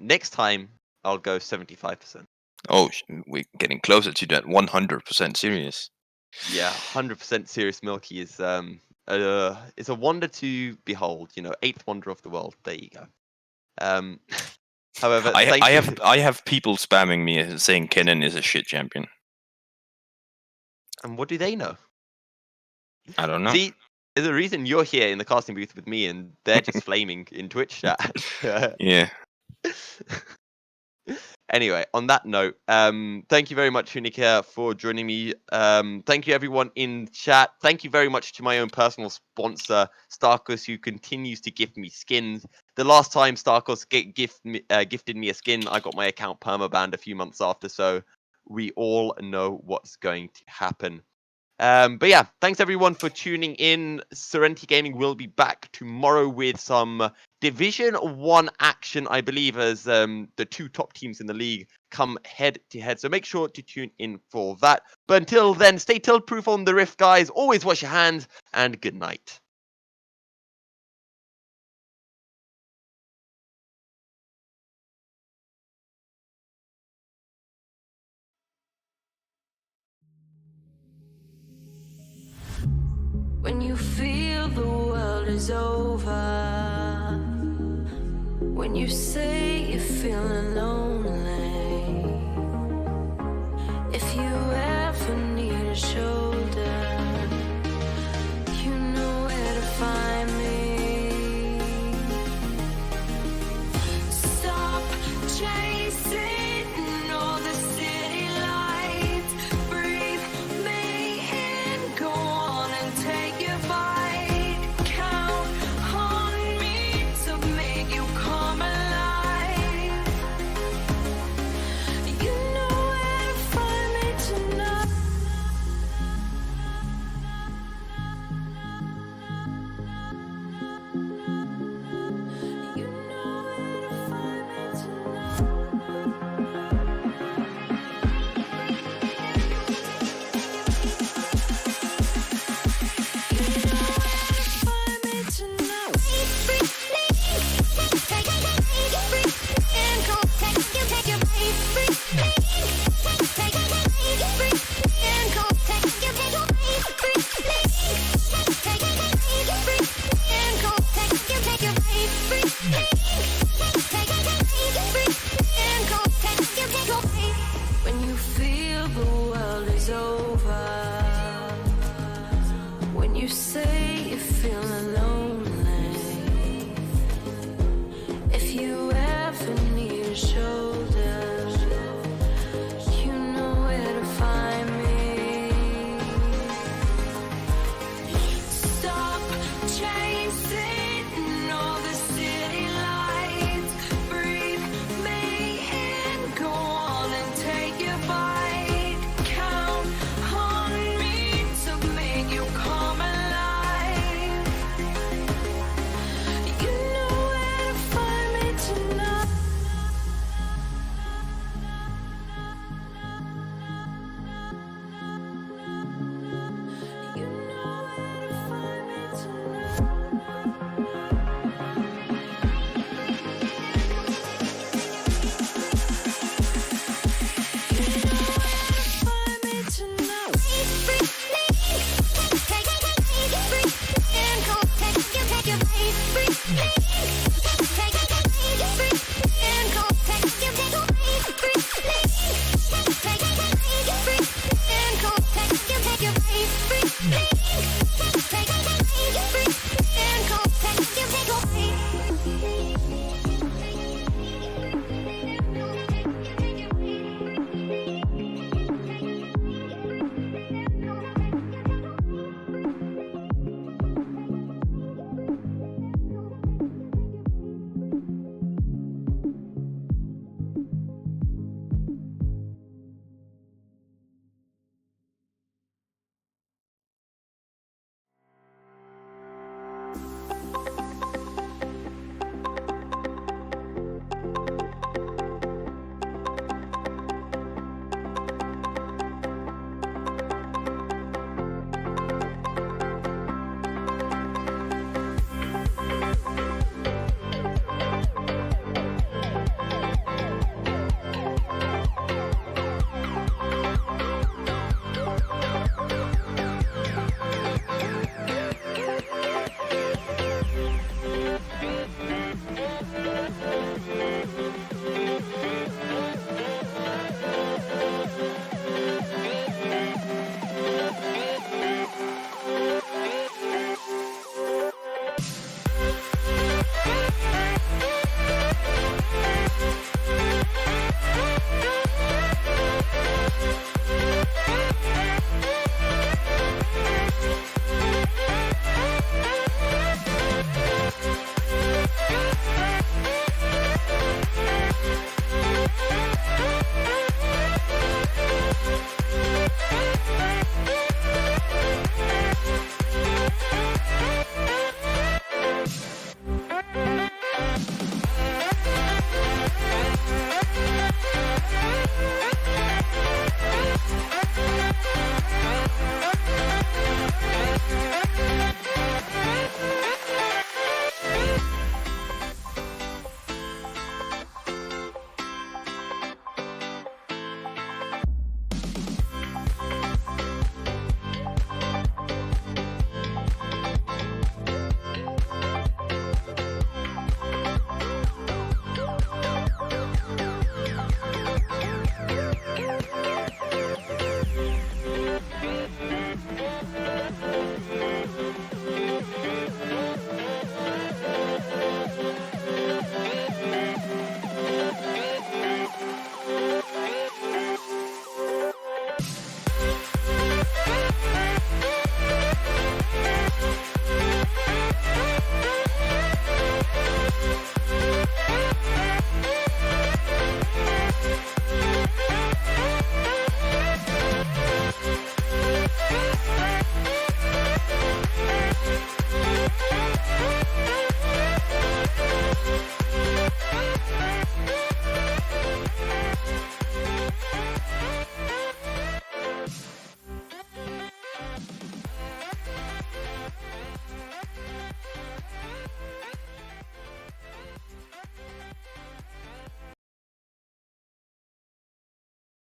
Next time, I'll go 75%.
Oh, we're getting closer to that 100% serious.
Yeah, 100% serious Milky is a wonder to behold. You know, 8th wonder of the world. There you go. However,
I have people spamming me saying Kennen is a shit champion.
And what do they know?
I don't know.
See, there's a reason you're here in the casting booth with me, and they're just flaming in Twitch chat.
Yeah.
Anyway, on that note, thank you very much, Hunike, for joining me. Thank you, everyone in chat. Thank you very much to my own personal sponsor, Starkos, who continues to gift me skins. The last time Starkos gifted me a skin, I got my account permabanned a few months after, so we all know what's going to happen. But yeah, thanks everyone for tuning in. Serenity Gaming will be back tomorrow with some Division 1 action, I believe, as the two top teams in the league come head to head. So make sure to tune in for that. But until then, stay tilt-proof on the Rift, guys. Always wash your hands, and good night.
When you feel the world is over, when you say you're feeling lonely, if you